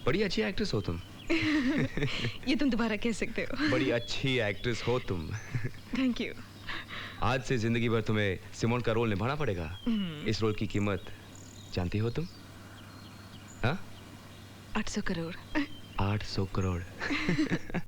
S15: बड़ी अच्छी एक्ट्रेस हो तुम।
S2: ये तुम दोबारा कह सकते हो।
S15: बड़ी अच्छी एक्ट्रेस हो तुम।
S2: Thank you.
S15: आज से जिंदगी भर तुम्हें सिमोन का रोल निभाना पड़ेगा। इस रोल की कीमत जानती हो तुम? हाँ?
S2: 800 करोड़।
S15: 800 करोड़।